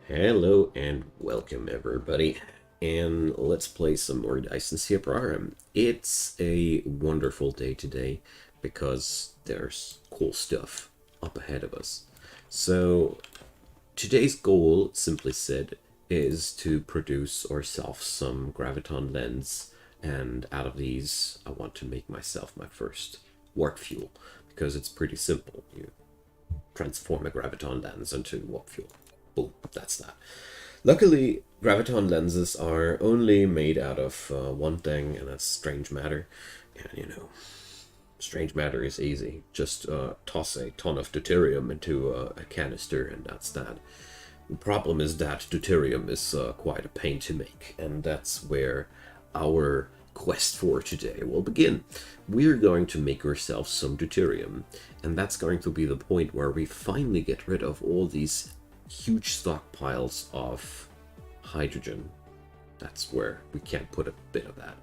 Hello and welcome everybody, and let's play some more Dyson program. It's a wonderful day today because there's cool stuff up ahead of us. So today's goal, simply said, is to produce ourselves some graviton lens, and out of these I want to make myself my first warp fuel because it's pretty simple. You transform a graviton lens into warp fuel. Boom, that's that. Luckily, graviton lenses are only made out of one thing, and that's strange matter. And strange matter is easy. Just toss a ton of deuterium into a canister, and that's that. The problem is that deuterium is quite a pain to make, and that's where our quest for today will begin. We're going to make ourselves some deuterium, and that's going to be the point where we finally get rid of all these huge stockpiles of hydrogen. That's where we can't put a bit of that.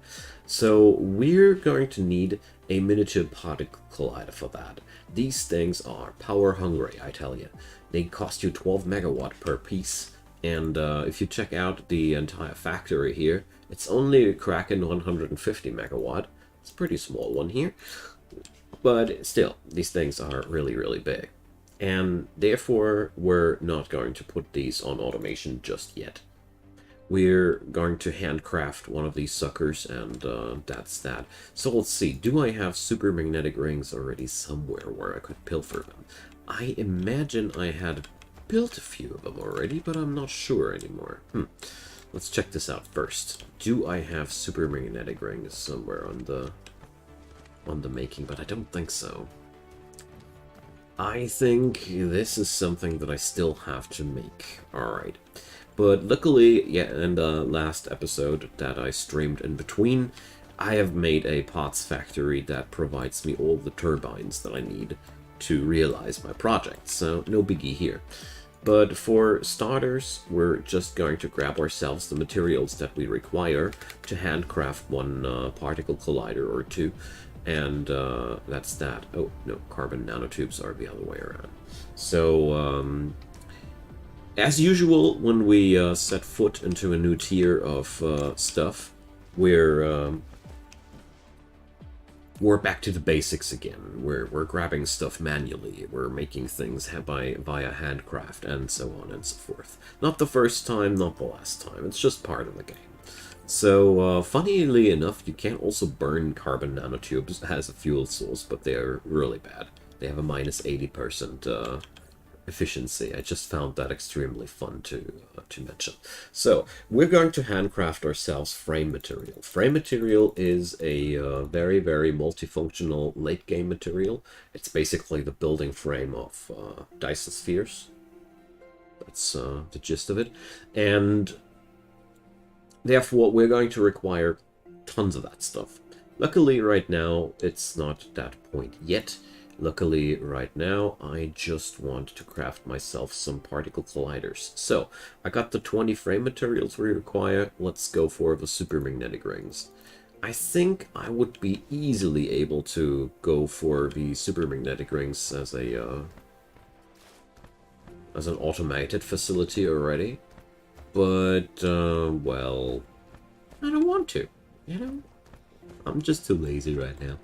So we're going to need a miniature particle collider for that. These things are power hungry, I tell you. They cost you 12 megawatt per piece. And if you check out the entire factory here, it's only cracking 150 megawatt. It's a pretty small one here. But still, these things are really, really big. And therefore, we're not going to put these on automation just yet. We're going to handcraft one of these suckers, and that's that. So let's see, do I have super magnetic rings already somewhere where I could pilfer them? I imagine I had built a few of them already, but I'm not sure anymore. Let's check this out first. Do I have super magnetic rings somewhere on the making? But I don't think so. I think this is something that I still have to make. Alright. But luckily, yeah, in the last episode that I streamed in between, I have made a parts factory that provides me all the turbines that I need to realize my project, so no biggie here. But for starters, we're just going to grab ourselves the materials that we require to handcraft one particle collider or two, and that's that. Oh, no, carbon nanotubes are the other way around. So, as usual, when we set foot into a new tier of stuff, we're back to the basics again. We're grabbing stuff manually. We're making things via handcraft, and so on and so forth. Not the first time, not the last time. It's just part of the game. So, funnily enough, you can also burn carbon nanotubes as a fuel source, but they're really bad. They have a minus 80% efficiency. I just found that extremely fun to mention. So, we're going to handcraft ourselves frame material. Frame material is a very, very multifunctional late-game material. It's basically the building frame of Dyson spheres. That's the gist of it. And therefore, we're going to require tons of that stuff. Luckily, right now, it's not that point yet. Luckily, right now, I just want to craft myself some particle colliders. So, I got the 20 frame materials we require. Let's go for the super magnetic rings. I think I would be easily able to go for the super magnetic rings as an automated facility already. But, well, I don't want to, I'm just too lazy right now.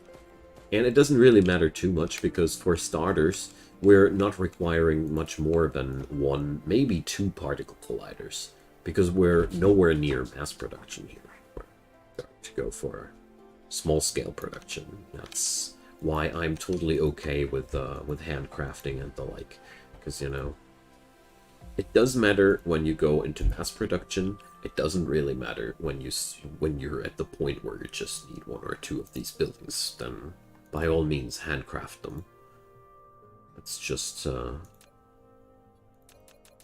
And it doesn't really matter too much, because for starters, we're not requiring much more than one, maybe two particle colliders, because we're nowhere near mass production here. We're going to go for small-scale production. That's why I'm totally okay with handcrafting and the like, because, it does matter when you go into mass production. It doesn't really matter when you're at the point where you just need one or two of these buildings. Then, by all means, handcraft them. It's just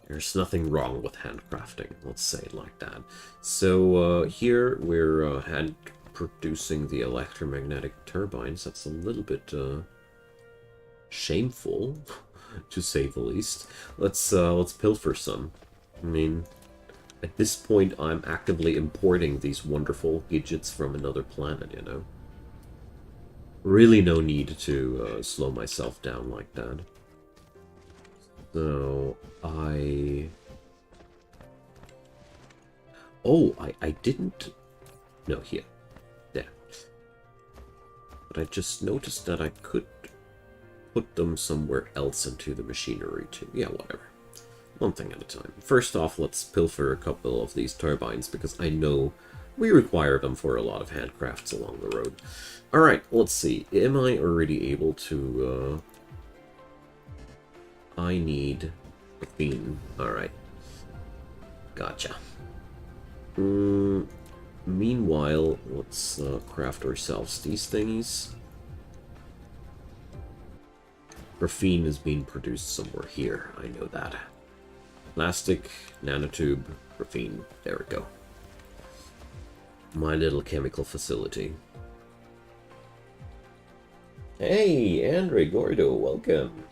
there's nothing wrong with handcrafting. Let's say it like that. So here we're hand producing the electromagnetic turbines. That's a little bit shameful, to say the least. Let's pilfer some. I mean, at this point, I'm actively importing these wonderful gadgets from another planet, Really no need to slow myself down like that. So, I Oh, I didn't... No, here. There. But I just noticed that I could put them somewhere else into the machinery too. Yeah, whatever. One thing at a time. First off, let's pilfer a couple of these turbines, because I know we require them for a lot of handcrafts along the road. Alright, let's see. Am I already able to... I need a theme. Alright. Gotcha. Meanwhile, let's craft ourselves these thingies. Graphene is being produced somewhere here. I know that. Plastic, nanotube, graphene. There we go. My little chemical facility. Hey, Andre Gordo, welcome.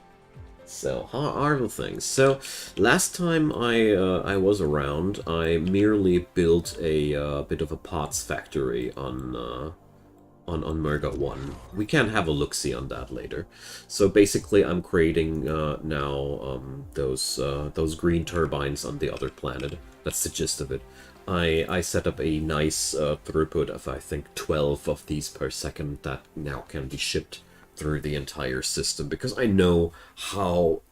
So, how are the things? So, last time I was around, I merely built a bit of a parts factory on Merga 1. We can have a look-see on that later. So basically, I'm creating now those green turbines on the other planet. That's the gist of it. I set up a nice throughput of, I think, 12 of these per second that now can be shipped through the entire system, because I know how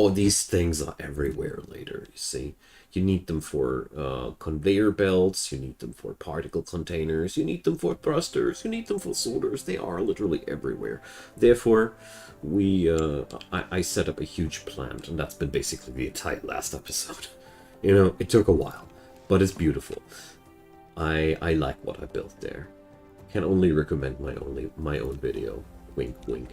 these things are everywhere later, you see. You need them for conveyor belts, you need them for particle containers, you need them for thrusters, you need them for sorters. They are literally everywhere. Therefore, I set up a huge plant, and that's been basically the entire last episode. You know, it took a while, but it's beautiful. I like what I built there. Can only recommend my own video. Wink, wink.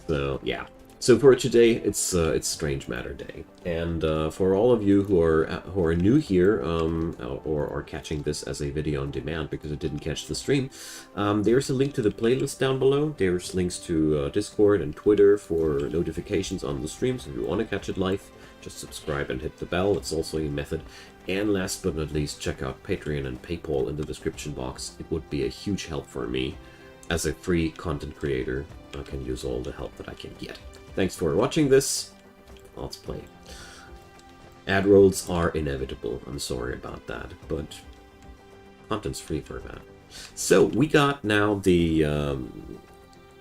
So yeah. So for today, it's Strange Matter Day, and for all of you who are new here, or are catching this as a video on demand because it didn't catch the stream, there's a link to the playlist down below. There's links to Discord and Twitter for notifications on the streams. If you want to catch it live, just subscribe and hit the bell. It's also a method. And last but not least, check out Patreon and PayPal in the description box. It would be a huge help for me. As a free content creator, I can use all the help that I can get. Thanks for watching this. Let's play. Ad rolls are inevitable. I'm sorry about that, but content's free for that. So we got now the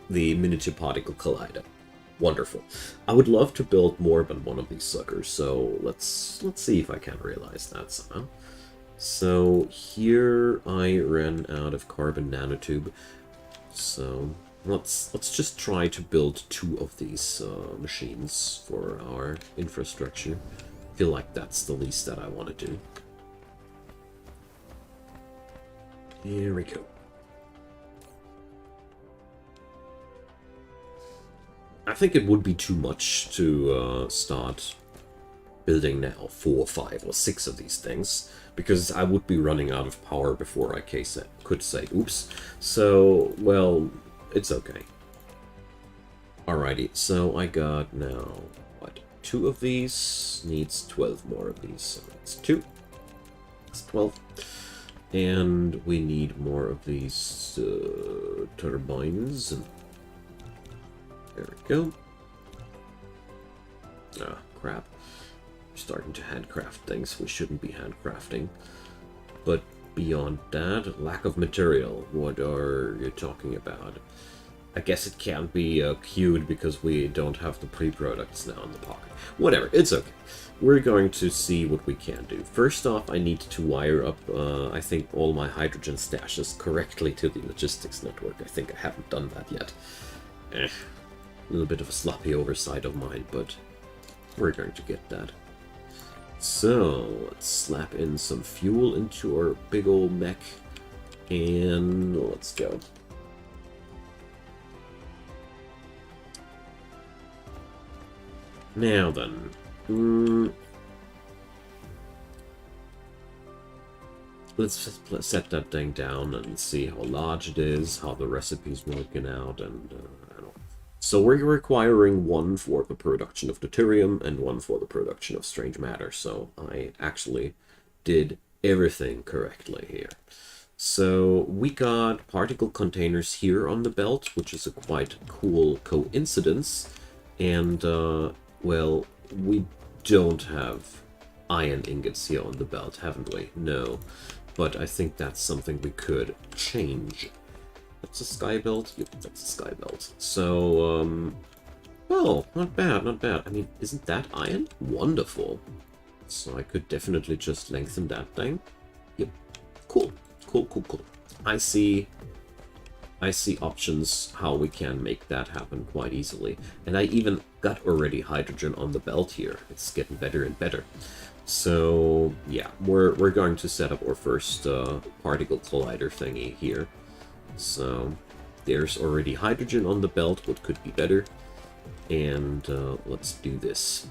miniature particle collider. Wonderful. I would love to build more than one of these suckers, so let's see if I can realize that somehow. So here I ran out of carbon nanotube. So let's just try to build 2 of these machines for our infrastructure. I feel like that's the least that I want to do. Here we go. I think it would be too much to start building now 4, 5, or 6 of these things, because I would be running out of power before I could say oops. So, well, it's okay. Alrighty, so I got now, what, 2 of these, needs 12 more of these, so that's 2. That's 12. And we need more of these turbines. There we go. Ah, crap. We're starting to handcraft things we shouldn't be handcrafting. But beyond that, lack of material. What are you talking about? I guess it can't be queued because we don't have the pre-products now in the pocket. Whatever, it's okay. We're going to see what we can do. First off, I need to wire up, I think, all my hydrogen stashes correctly to the logistics network. I think I haven't done that yet. A little bit of a sloppy oversight of mine, but we're going to get that. So, let's slap in some fuel into our big old mech, and let's go. Now then, let's just set that thing down and see how large it is, how the recipe's working out, and I don't know. So we're requiring 1 for the production of deuterium and 1 for the production of strange matter. So I actually did everything correctly here. So we got particle containers here on the belt, which is a quite cool coincidence. And, well, we don't have iron ingots here on the belt, haven't we? No. But I think that's something we could change. That's a sky belt? Yep, that's a sky belt. So, well, not bad, not bad. I mean, isn't that iron? Wonderful. So I could definitely just lengthen that thing. Yep. Cool. Cool, cool, cool. I see options how we can make that happen quite easily. And I even got already hydrogen on the belt here. It's getting better and better. So, yeah, we're going to set up our first particle collider thingy here. So, there's already hydrogen on the belt, what could be better. And let's do this.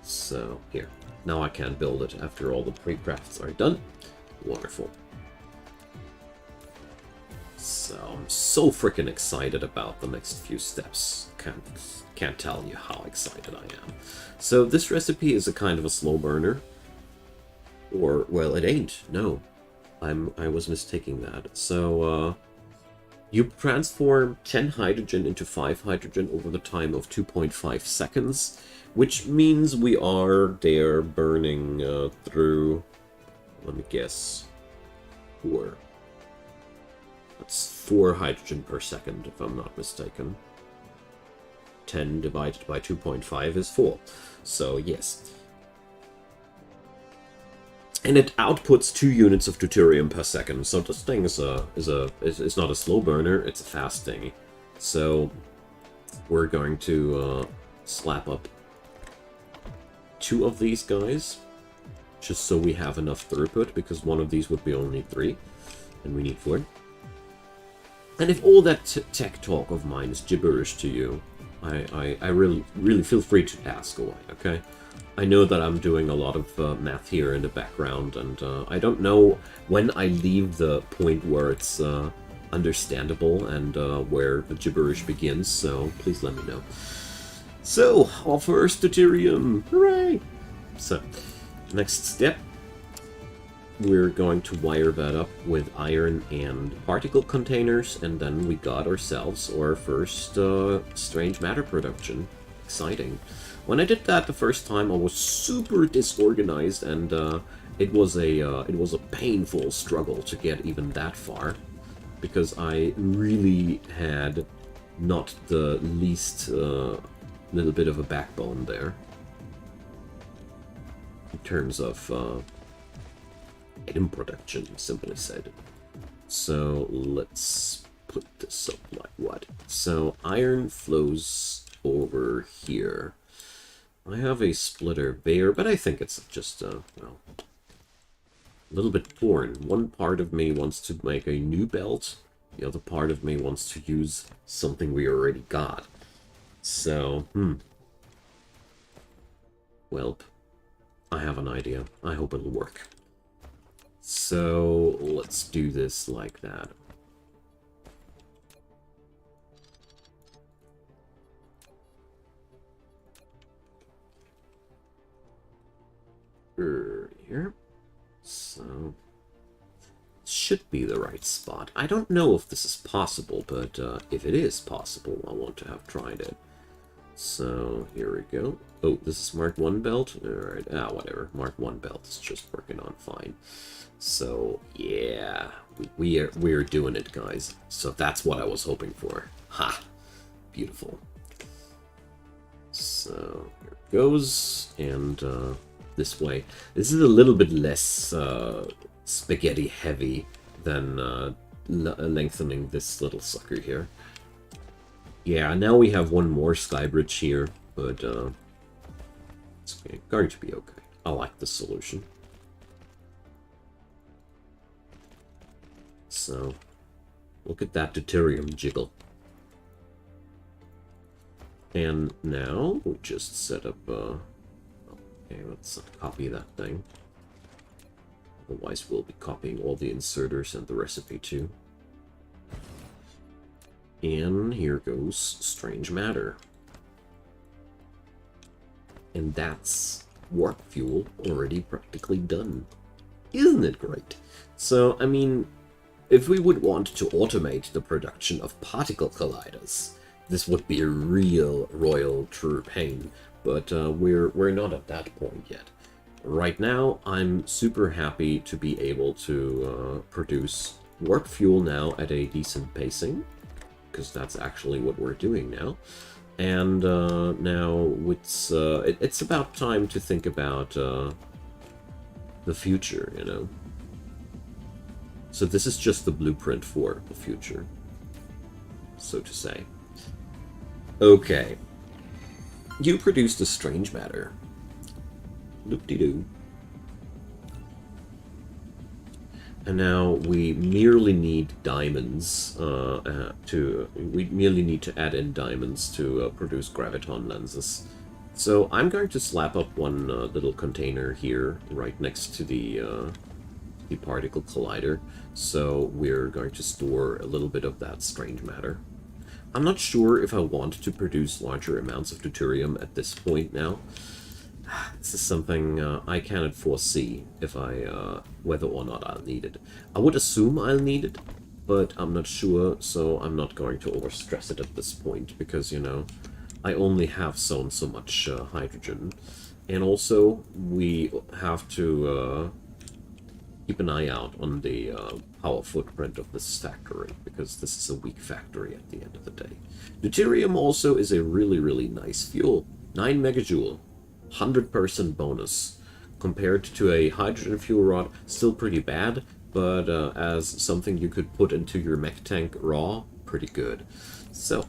So, here. Now I can build it after all the pre-crafts are done. Wonderful. So, I'm so freaking excited about the next few steps. Can't tell you how excited I am. So, this recipe is a kind of a slow burner. Or, well, it ain't. No. I was mistaking that. So, you transform 10 hydrogen into 5 hydrogen over the time of 2.5 seconds, which means we are there burning through, let me guess, 4. That's 4 hydrogen per second, if I'm not mistaken. 10 divided by 2.5 is 4. So, yes. And it outputs 2 units of deuterium per second, so this thing is not a slow burner, it's a fast thing. So we're going to slap up 2 of these guys, just so we have enough throughput, because one of these would be only 3, and we need 4. And if all that tech talk of mine is gibberish to you, I really feel free to ask away, okay? I know that I'm doing a lot of math here in the background, and I don't know when I leave the point where it's understandable and where the gibberish begins, so please let me know. So, our first deuterium! Hooray! So, next step, we're going to wire that up with iron and particle containers, and then we got ourselves our first strange matter production. Exciting. When I did that the first time, I was super disorganized, and it was a painful struggle to get even that far, because I really had not the least little bit of a backbone there in terms of item production, simply said. So let's put this up like what? So iron flows over here. I have a splitter there, but I think it's just, well, a little bit torn. One part of me wants to make a new belt, the other part of me wants to use something we already got. So, Welp, I have an idea. I hope it'll work. So, let's do this like that. Here. So, should be the right spot. I don't know if this is possible, but if it is possible, I want to have tried it. So, here we go. Oh, this is Mark 1 belt? Alright, whatever. Mark 1 belt is just working on fine. So, yeah, we're doing it, guys. So that's what I was hoping for. Ha! Beautiful. So, here it goes, and this way. This is a little bit less spaghetti heavy than lengthening this little sucker here. Yeah, now we have one more sky bridge here, but it's going to be okay. I like this solution. So, look at that deuterium jiggle. And now we'll just set up okay, let's not copy that thing. Otherwise we'll be copying all the inserters and the recipe too. And here goes strange matter. And that's warp fuel already practically done. Isn't it great? So, I mean, if we would want to automate the production of particle colliders, this would be a real royal true pain, but we're not at that point yet. Right now, I'm super happy to be able to produce warp fuel now at a decent pacing, because that's actually what we're doing now. And now it's about time to think about the future, you know. So this is just the blueprint for the future, so to say. Okay. You produced a strange matter. Loop-de-doo. And now we merely need diamonds we merely need to add in diamonds to produce graviton lenses. So I'm going to slap up one little container here right next to the particle collider. So we're going to store a little bit of that strange matter. I'm not sure if I want to produce larger amounts of deuterium at this point now. This is something I cannot foresee if whether or not I'll need it. I would assume I'll need it, but I'm not sure, so I'm not going to overstress it at this point, because, you know, I only have so much hydrogen. And also, we have to keep an eye out on the power footprint of this factory, because this is a weak factory at the end of the day. Deuterium also is a really, really nice fuel. 9 megajoule. 100% bonus. Compared to a hydrogen fuel rod, still pretty bad, but as something you could put into your mech tank raw, pretty good. So,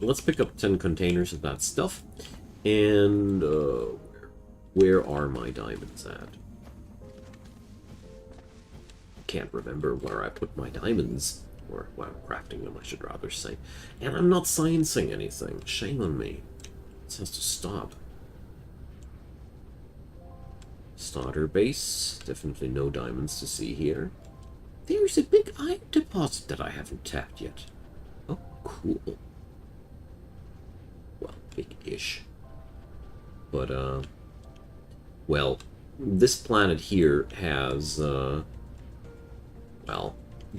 let's pick up 10 containers of that stuff. And where are my diamonds at? Can't remember where I put my diamonds, or while I'm crafting them, I should rather say. And I'm not sciencing anything. Shame on me. This has to stop. Starter base. Definitely no diamonds to see here. There's a big iron deposit that I haven't tapped yet. Oh, cool. Well, big-ish. But, well, this planet here has, well,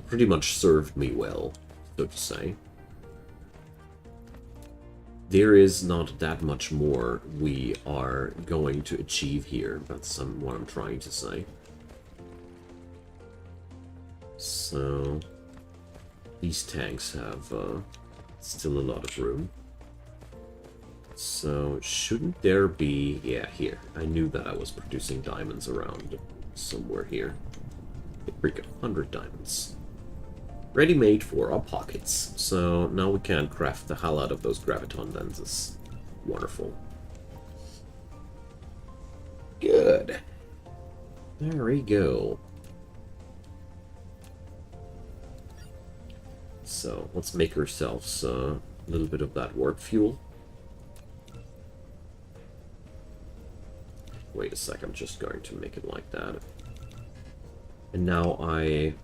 pretty much served me well, so to say. There is not that much more we are going to achieve here. That's what I'm trying to say. So, these tanks have still a lot of room. So, shouldn't there be... Yeah, here. I knew that I was producing diamonds around somewhere here. Here we go. 100 diamonds. Ready-made for our pockets. So now we can craft the hell out of those graviton lenses. Wonderful. Good. There we go. So let's make ourselves a little bit of that warp fuel. Wait a sec, I'm just going to make it like that. And now I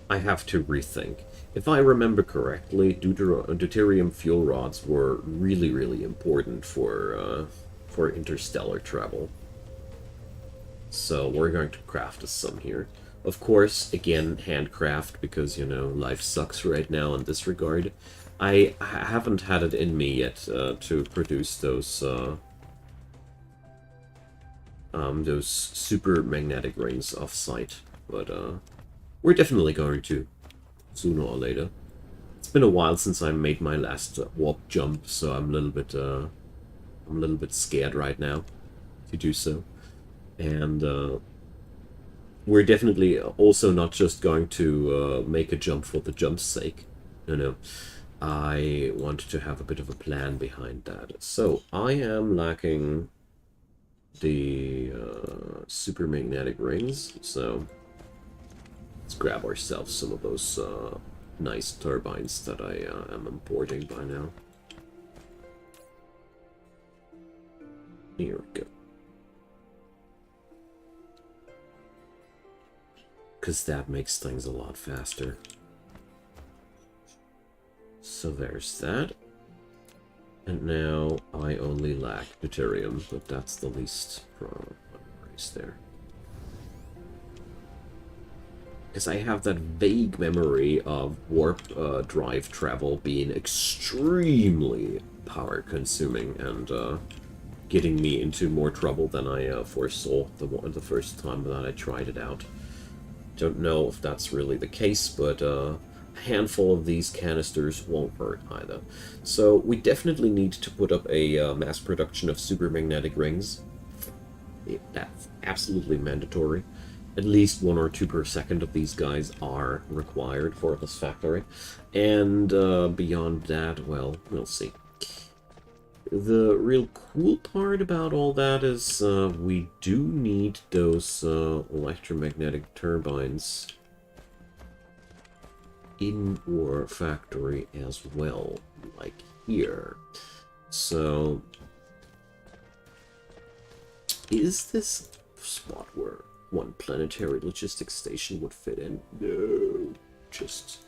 have to rethink. If I remember correctly, deuterium fuel rods were really, really important for interstellar travel. So we're going to craft us some here. Of course, again, handcraft, because, you know, life sucks right now in this regard. I haven't had it in me yet to produce those super magnetic rings off-site, but we're definitely going to, sooner or later. It's been a while since I made my last warp jump, so I'm a little bit scared right now to do so. And we're definitely also not just going to make a jump for the jump's sake. No. I want to have a bit of a plan behind that. So I am lacking the super magnetic rings, so let's grab ourselves some of those nice turbines that I am importing by now. Here we go. Because that makes things a lot faster. So there's that. And now I only lack deuterium, but that's the least worries there. Because I have that vague memory of warp drive travel being extremely power consuming and getting me into more trouble than I foresaw the first time that I tried it out. Don't know if that's really the case, but a handful of these canisters won't hurt either. So we definitely need to put up a mass production of supermagnetic rings. That's absolutely mandatory. At least 1 or 2 per second of these guys are required for this factory. And beyond that, well, we'll see. The real cool part about all that is we do need those electromagnetic turbines in our factory as well, like here. So, is this spot where one planetary logistics station would fit in? No, just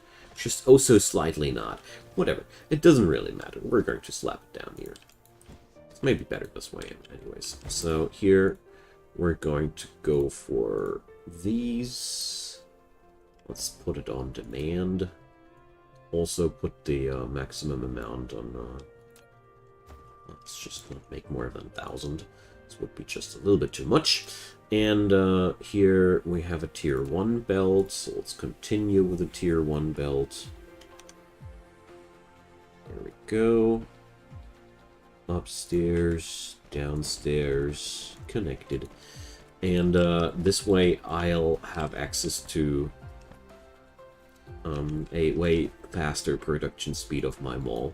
oh so slightly not. Whatever, it doesn't really matter. We're going to slap it down here. It's maybe better this way anyways. So here we're going to go for these. Let's put it on demand. Also put the maximum amount on let's just not make more than 1,000. This would be just a little bit too much. And here we have a tier 1 belt, so let's continue with a tier 1 belt. There we go. Upstairs, downstairs, connected. And this way I'll have access to a way faster production speed of my mall.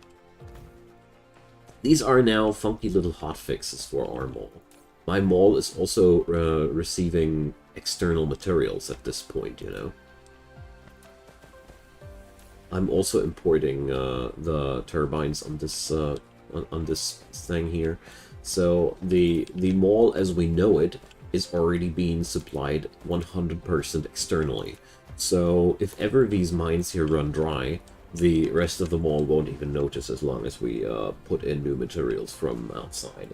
These are now funky little hotfixes for our mall. My mall is also receiving external materials at this point, you know. I'm also importing the turbines on this thing here. So the mall as we know it is already being supplied 100% externally. So if ever these mines here run dry, the rest of the mall won't even notice as long as we put in new materials from outside.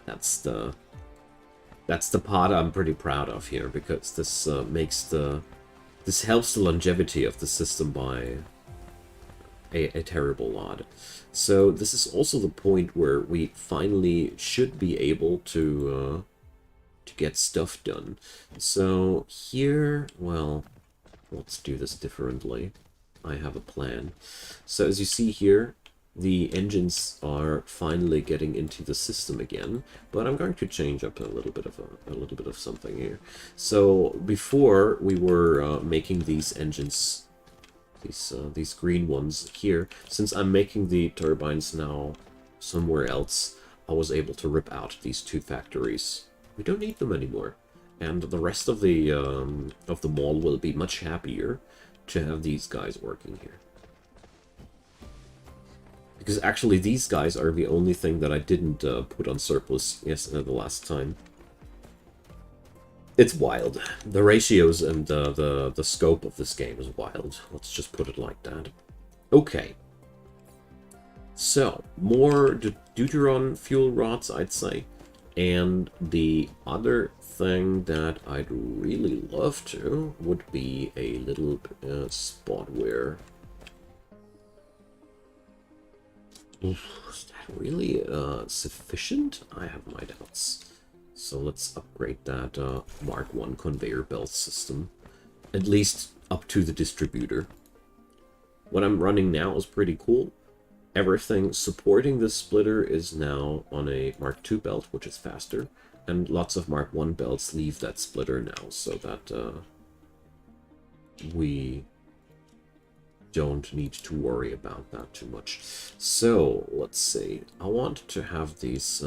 That's the part I'm pretty proud of here, because this this helps the longevity of the system by a terrible lot. So this is also the point where we finally should be able to get stuff done. So here, well, let's do this differently. I have a plan. So as you see here, the engines are finally getting into the system again, but I'm going to change up a little bit of something here. So before we were making these engines, these green ones here. Since I'm making the turbines now somewhere else, I was able to rip out these 2 factories. We don't need them anymore, and the rest of the mall will be much happier to have these guys working here. Because actually these guys are the only thing that I didn't put on surplus the last time. It's wild. The ratios and the scope of this game is wild. Let's just put it like that. Okay. So, more Deuterium fuel rods, I'd say. And the other thing that I'd really love to would be a little spot where... is that really sufficient? I have my doubts. So let's upgrade that Mark 1 conveyor belt system. At least up to the distributor. What I'm running now is pretty cool. Everything supporting this splitter is now on a Mark 2 belt, which is faster. And lots of Mark 1 belts leave that splitter now, so that we don't need to worry about that too much. So, let's see. I want to have these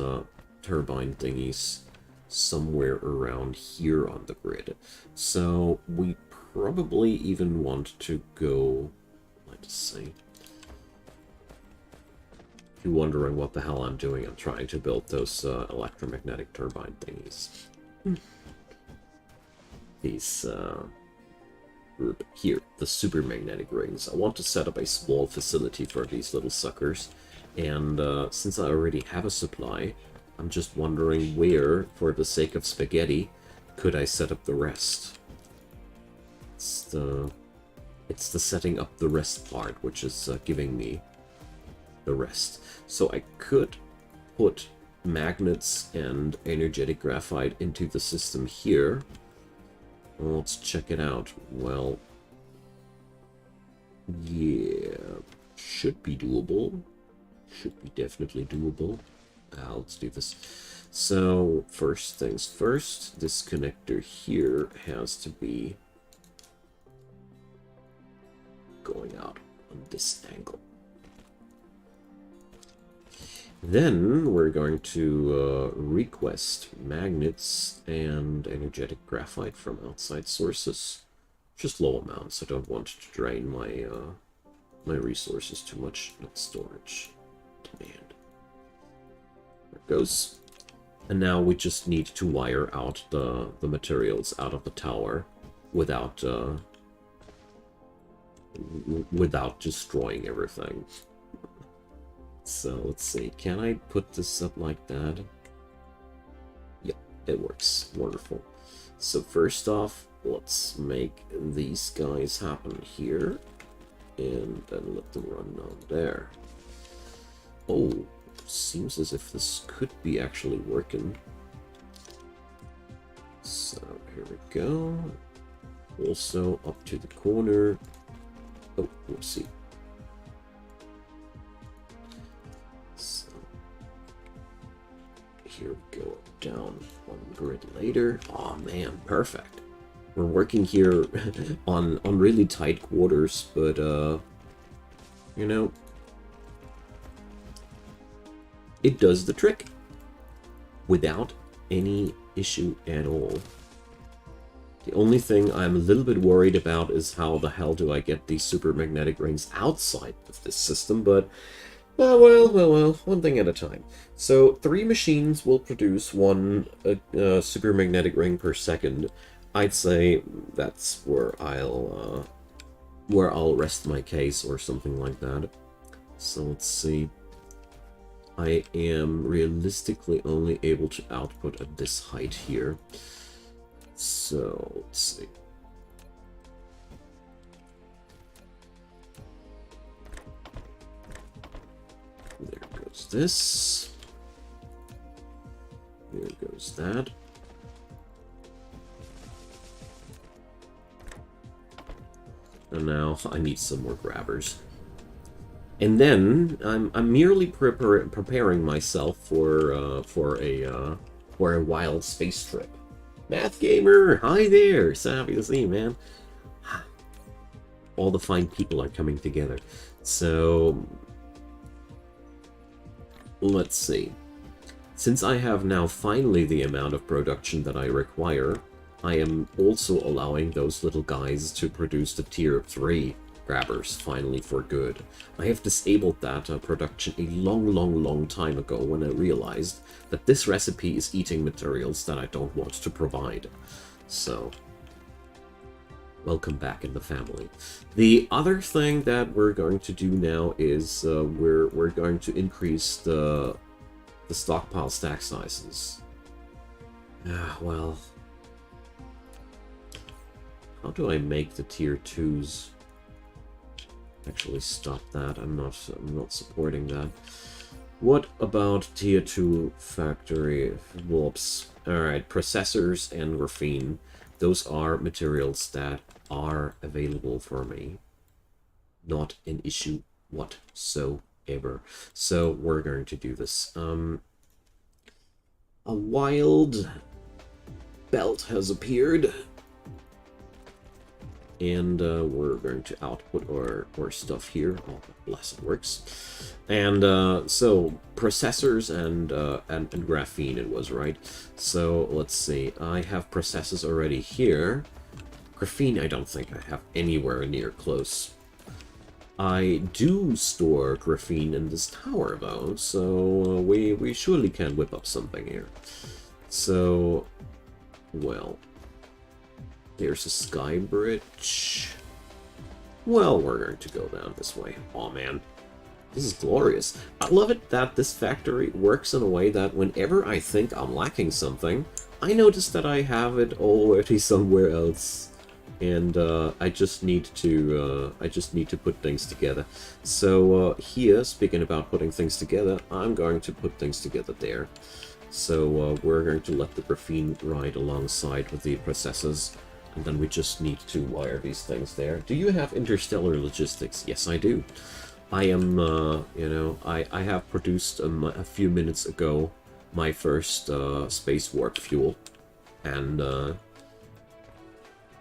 turbine thingies somewhere around here on the grid. So, we probably even want to go... let's see. If you're wondering what the hell I'm doing, I'm trying to build those electromagnetic turbine thingies. These, here, the supermagnetic rings. I want to set up a small facility for these little suckers, and since I already have a supply, I'm just wondering where, for the sake of spaghetti, could I set up the rest? It's the setting up the rest part, which is giving me the rest. So I could put magnets and energetic graphite into the system here. Well, let's check it out. Well, yeah, should be doable. Should be definitely doable. Let's do this. So, first things first, this connector here has to be going out on this angle. Then we're going to request magnets and energetic graphite from outside sources. Just low amounts. I don't want to drain my my resources too much. Not storage. Demand. There it goes. And now we just need to wire out the materials out of the tower without without destroying everything. So let's see, can I put this up like that? Yep, it works. Wonderful. So first off, let's make these guys happen here, and then let them run down there. Oh, seems as if this could be actually working. So here we go. Also up to the corner. Oh, let's see. So here we go, down one grid later. Oh man, perfect. We're working here on really tight quarters, but you know, it does the trick without any issue at all. The only thing I'm a little bit worried about is how the hell do I get these super magnetic rings outside of this system, but well, one thing at a time. So 3 machines will produce one super magnetic ring per second. I'd say that's where I'll rest my case or something like that. So let's see. I am realistically only able to output at this height here. So let's see. There goes this. There goes that. And now I need some more grabbers. And then I'm merely preparing myself for a wild space trip. Math Gamer, hi there! So happy to see you, man. All the fine people are coming together. So let's see. Since I have now finally the amount of production that I require, I am also allowing those little guys to produce the tier 3 grabbers finally for good. I have disabled that production a long time ago when I realized that this recipe is eating materials that I don't want to provide. So, welcome back in the family. The other thing that we're going to do now is we're going to increase the stockpile stack sizes. Well, how do I make the tier 2s actually stop that? I'm not supporting that. What about tier 2 factory? Whoops. Alright, processors and graphene. Those are materials that are available for me. Not an issue whatsoever. So we're going to do this. A wild belt has appeared. And we're going to output our stuff here. Oh, bless, it works. And so processors and graphene it was, right? So let's see. I have processors already here. Graphene I don't think I have anywhere near close. I do store graphene in this tower though, so we surely can whip up something here. So, well, there's a sky bridge. Well, we're going to go down this way. Aw, man. This is glorious. I love it that this factory works in a way that whenever I think I'm lacking something, I notice that I have it already somewhere else. and I just need to put things together. So here, speaking about putting things together, I'm going to put things together there. So we're going to let the graphene ride alongside with the processors, and then we just need to wire these things there. Do you have interstellar logistics? Yes, I do. I am, you know, I have produced a few minutes ago my first space warp fuel, and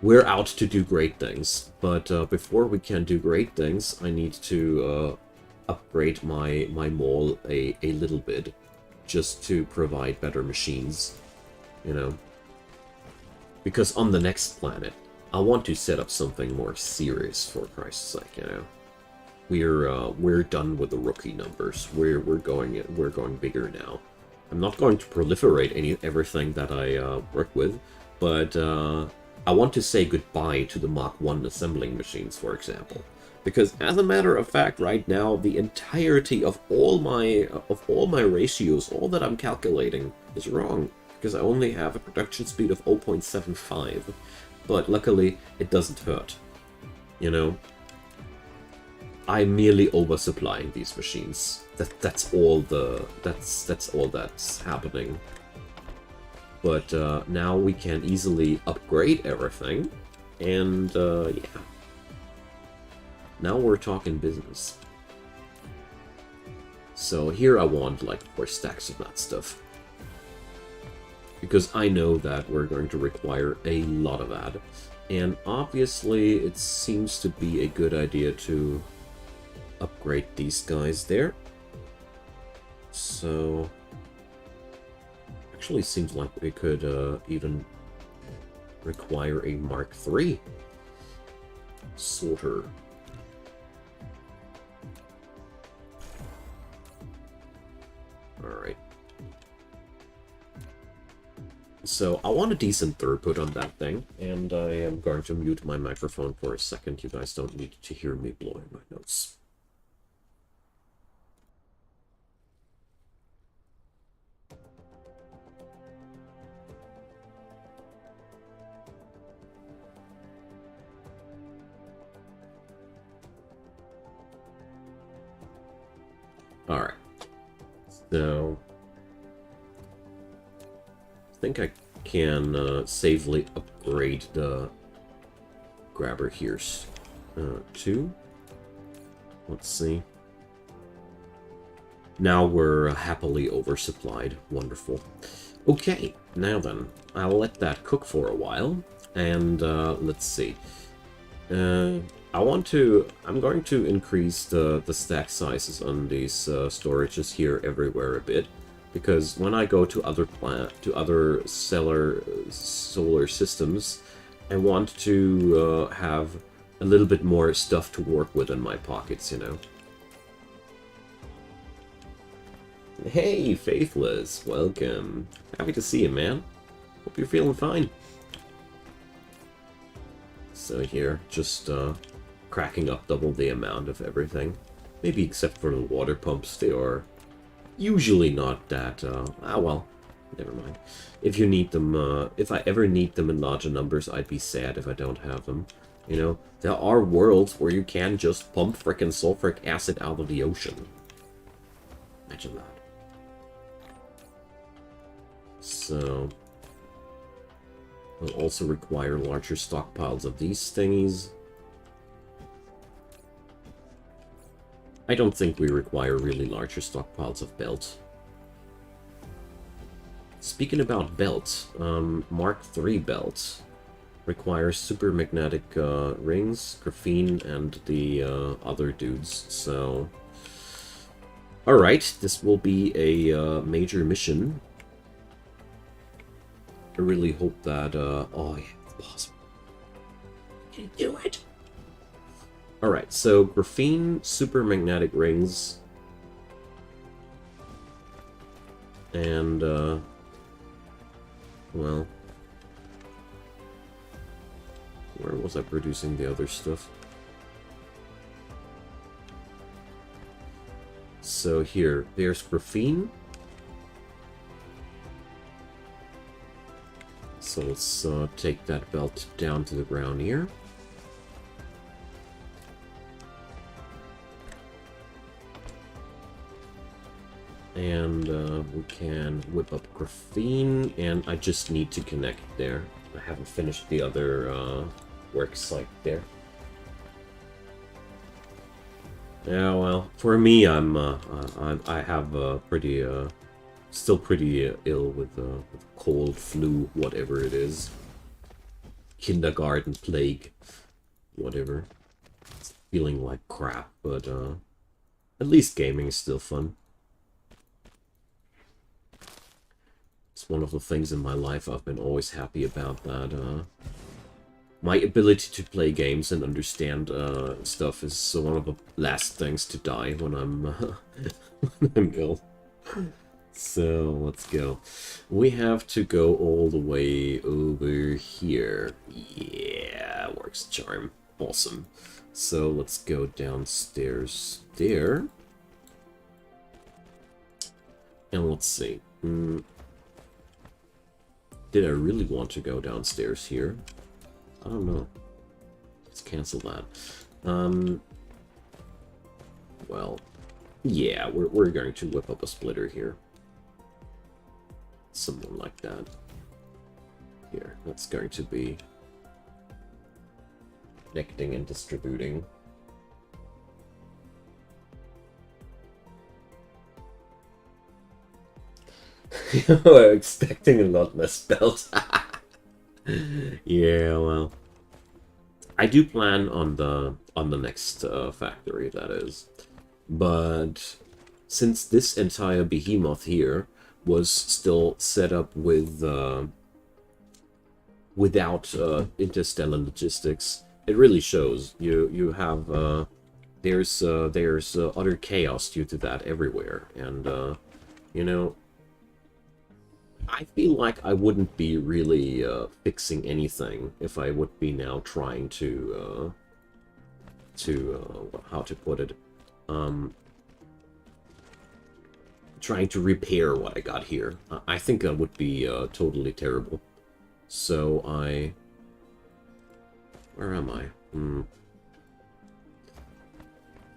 we're out to do great things. But before we can do great things, I need to upgrade my mall a little bit, just to provide better machines, you know. Because on the next planet, I want to set up something more serious, for Christ's sake, you know. We're done with the rookie numbers. We're going bigger now. I'm not going to proliferate everything that I work with, but I want to say goodbye to the Mach 1 assembling machines, for example. Because as a matter of fact, right now, the entirety of all my ratios, all that I'm calculating, is wrong. Because I only have a production speed of 0.75. But luckily, it doesn't hurt. You know? I'm merely oversupplying these machines. That's all that's happening. But now we can easily upgrade everything, and yeah. Now we're talking business. So here I want like 4 stacks of that stuff, because I know that we're going to require a lot of that, and obviously it seems to be a good idea to upgrade these guys there. So actually seems like we could even require a Mark III sorter. Alright. So I want a decent throughput on that thing, and I am going to mute my microphone for a second. You guys don't need to hear me blowing my nose. Alright. So I think I can safely upgrade the grabber here too. Let's see. Now we're happily oversupplied. Wonderful. Okay, now then, I'll let that cook for a while, and let's see. I'm going to increase the stack sizes on these storages here everywhere a bit, because when I go to other solar systems, I want to have a little bit more stuff to work with in my pockets, you know. Hey, Faithless, welcome. Happy to see you, man. Hope you're feeling fine. So here, just cracking up double the amount of everything. Maybe except for the water pumps, they are usually not that, well, never mind. If you need them, if I ever need them in larger numbers, I'd be sad if I don't have them. You know, there are worlds where you can just pump frickin' sulfuric acid out of the ocean. Imagine that. So we'll also require larger stockpiles of these thingies. I don't think we require really larger stockpiles of belt. Speaking about belt, Mark III belt requires super magnetic rings, graphene, and the other dudes, so... Alright, this will be a major mission. I really hope that, oh yeah, it's possible. Can you do it? Alright, so graphene, super magnetic rings, and, well, where was I producing the other stuff? So here, there's graphene. So let's take that belt down to the ground here. And we can whip up graphene, and I just need to connect there. I haven't finished the other work site there. Yeah, well, for me, I have pretty still pretty ill with cold, flu, whatever it is, kindergarten plague, whatever. It's feeling like crap, but at least gaming is still fun. It's one of the things in my life I've been always happy about, that my ability to play games and understand stuff is one of the last things to die when I'm, when I'm ill. So, let's go. We have to go all the way over here. Yeah, works charm. Awesome. So, let's go downstairs there. And let's see. Did I really want to go downstairs here? I don't know. Let's cancel that. Well, yeah, we're going to whip up a splitter here. Something like that. Here, that's going to be connecting and distributing. We're expecting a lot less belts. Yeah, well, I do plan on the next factory, that is, but since this entire behemoth here was still set up with without interstellar logistics, it really shows. You have there's utter chaos due to that everywhere, and you know, I feel like I wouldn't be really fixing anything if I would be now trying to how to put it, trying to repair what I got here. I think that would be totally terrible. So where am I?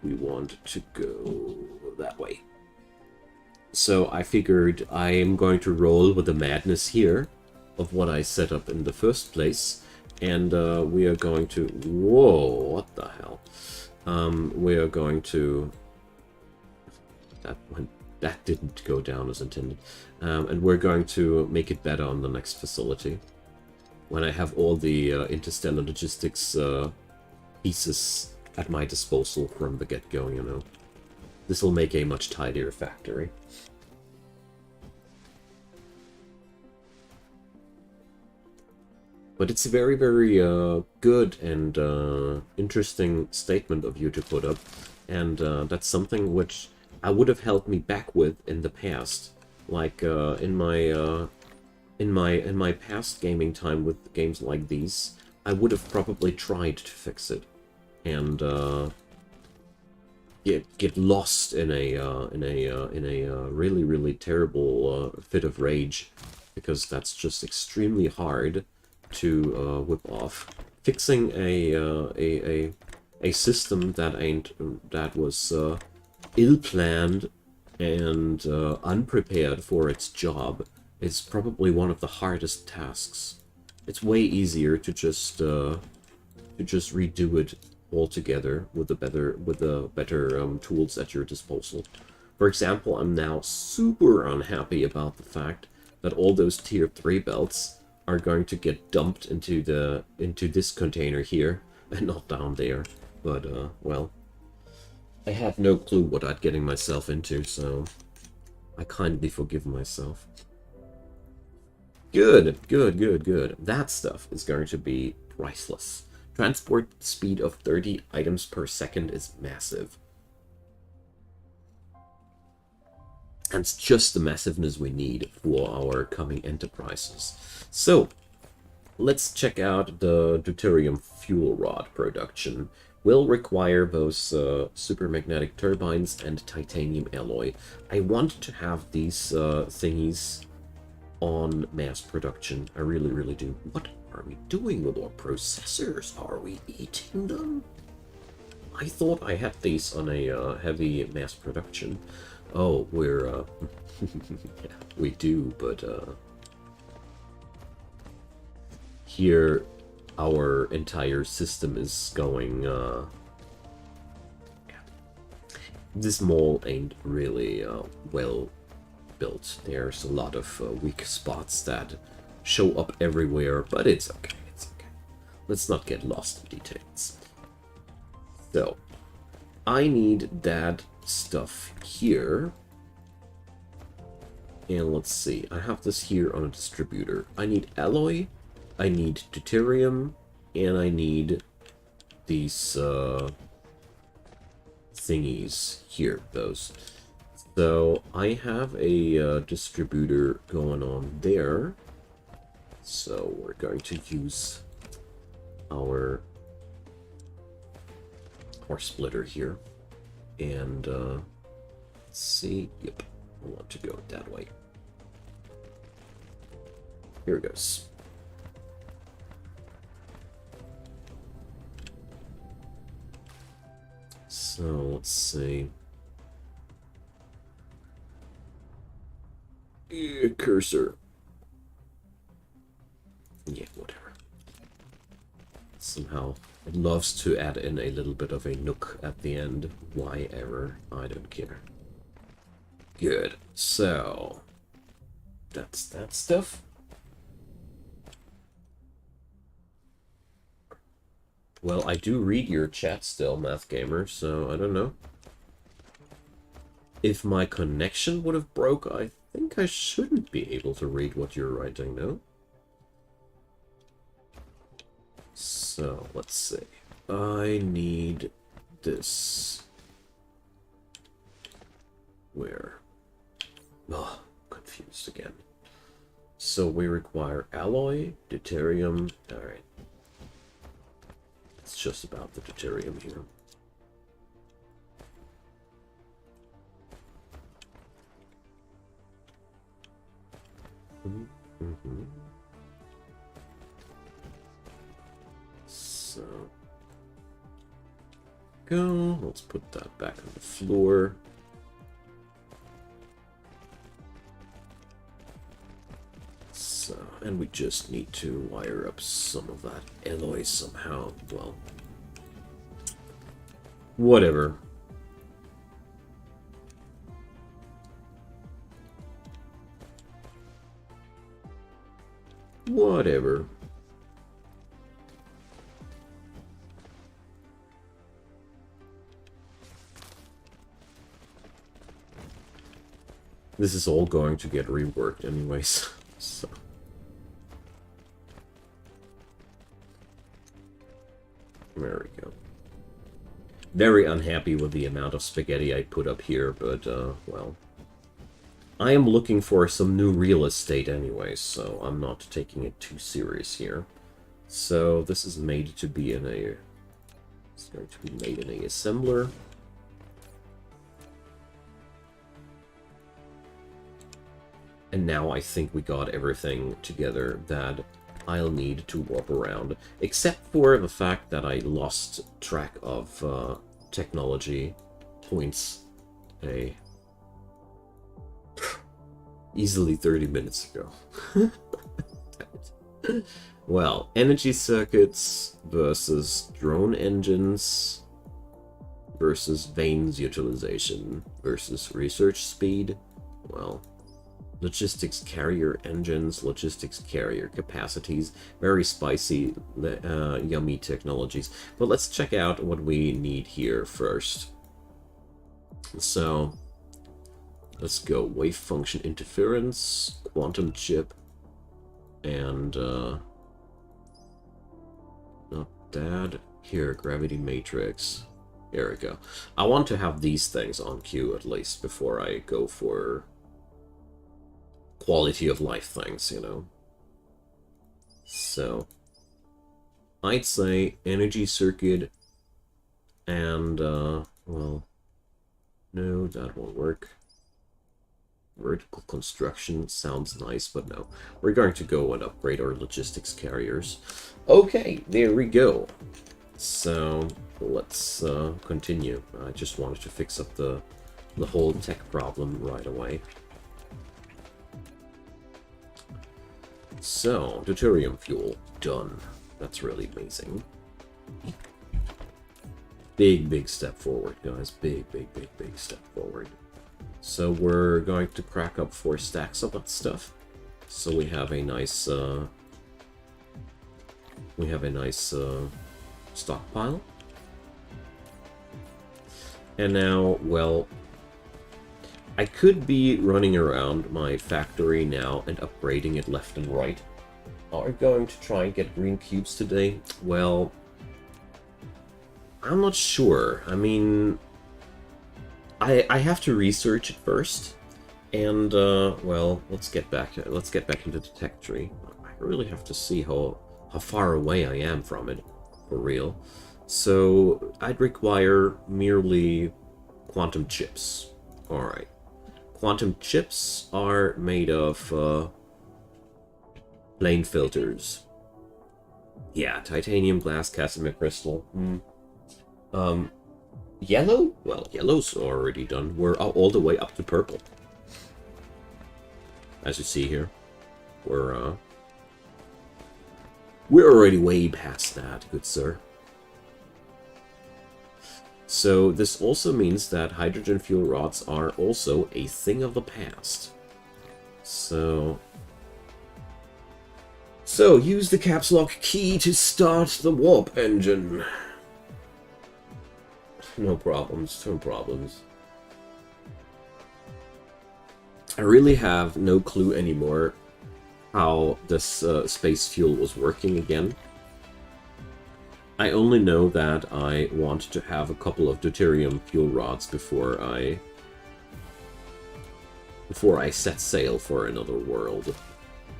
We want to go that way. So I figured I am going to roll with the madness here of what I set up in the first place, and we are going to... Whoa, what the hell? We are going to... That didn't go down as intended. And we're going to make it better on the next facility. When I have all the interstellar logistics pieces at my disposal from the get-go, you know. This will make a much tidier factory. But it's a very, very good and interesting statement of you to put up. And that's something which I would have held me back with in the past. Like in my past gaming time with games like these, I would have probably tried to fix it. And get lost in a really, really terrible fit of rage, because that's just extremely hard to whip off. Fixing a system that was ill-planned and unprepared for its job is probably one of the hardest tasks. It's way easier to just redo it altogether with the better tools at your disposal. For example, I'm now super unhappy about the fact that all those tier 3 belts are going to get dumped into this container here and not down there. But well, I had no clue what I'd getting myself into, so I kindly forgive myself. Good, good, good, good. That stuff is going to be priceless. Transport speed of 30 items per second is massive. And it's just the massiveness we need for our coming enterprises. So, let's check out the deuterium fuel rod production. Will require both supermagnetic turbines and titanium alloy. I want to have these thingies on mass production. I really, really do. What are we doing with our processors? Are we eating them? I thought I had these on a heavy mass production. Oh, we're, yeah, we do, but, here, our entire system is going, this mall ain't really, well built. There's a lot of weak spots that show up everywhere, but it's okay, it's okay. Let's not get lost in details. So, I need that stuff here. And let's see, I have this here on a distributor. I need alloy, I need deuterium, and I need these thingies here, those. So I have a distributor going on there. So we're going to use our splitter here. And let's see, yep, I want to go that way. Here it goes. So let's see. Cursor. Yeah, whatever. Somehow it loves to add in a little bit of a nook at the end. Why ever? I don't care. Good. So that's that stuff. Well, I do read your chat still, Math Gamer, so I don't know. If my connection would have broke, I think I shouldn't be able to read what you're writing, though. So, let's see. I need this. Where? Oh, confused again. So we require alloy, deuterium. Alright. It's just about the deuterium here. Mm-hmm. So go. Let's put that back on the floor. So, and we just need to wire up some of that alloy somehow. Well, whatever. Whatever. This is all going to get reworked anyways, so. There we go. Very unhappy with the amount of spaghetti I put up here, but, well. I am looking for some new real estate anyways, so I'm not taking it too serious here. So this is made to be in a... It's going to be made in a assembler. And now I think we got everything together that I'll need to warp around. Except for the fact that I lost track of technology points easily 30 minutes ago. Well, energy circuits versus drone engines versus vanes utilization versus research speed. Well, logistics carrier engines, logistics carrier capacities, very spicy, yummy technologies. But let's check out what we need here first. So, let's go wave function interference, quantum chip, and not that. Here, gravity matrix. There we go. I want to have these things on queue at least before I go for quality of life things, you know. So, I'd say energy circuit and, well, no, that won't work. Vertical construction sounds nice, but no. We're going to go and upgrade our logistics carriers. Okay, there we go. So let's continue. I just wanted to fix up the whole tech problem right away. So, deuterium fuel, done. That's really amazing. Big step forward, guys. Big step forward. So we're going to crack up 4 stacks of that stuff. So we have a nice stockpile. And now, well, I could be running around my factory now and upgrading it left and right. Are we going to try and get green cubes today? Well, I'm not sure. I mean, I have to research it first, and well, let's get back into the tech tree. I really have to see how far away I am from it, for real. So I'd require merely quantum chips. All right, quantum chips are made of plane filters. Yeah, titanium, glass, Casimir crystal. Yellow? Well, yellow's already done. We're all the way up to purple. As you see here, we're already way past that, good sir. So this also means that hydrogen fuel rods are also a thing of the past. So use the caps lock key to start the warp engine. No problems, no problems. I really have no clue anymore how this space fuel was working again. I only know that I want to have a couple of deuterium fuel rods before I set sail for another world.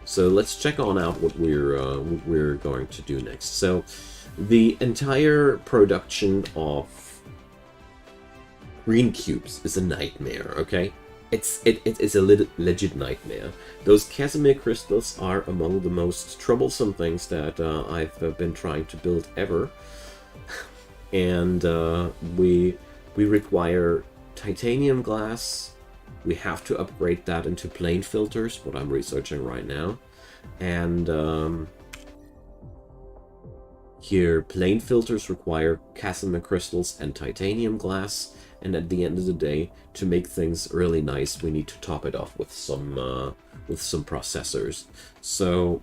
So let's check on out what we're going to do next. So the entire production of green cubes is a nightmare, okay? It's a legit nightmare. Those Casimir crystals are among the most troublesome things that I've been trying to build ever. And we require titanium glass. We have to upgrade that into plane filters, what I'm researching right now. And here, plane filters require Casimir crystals and titanium glass. And at the end of the day, to make things really nice, we need to top it off with some processors. So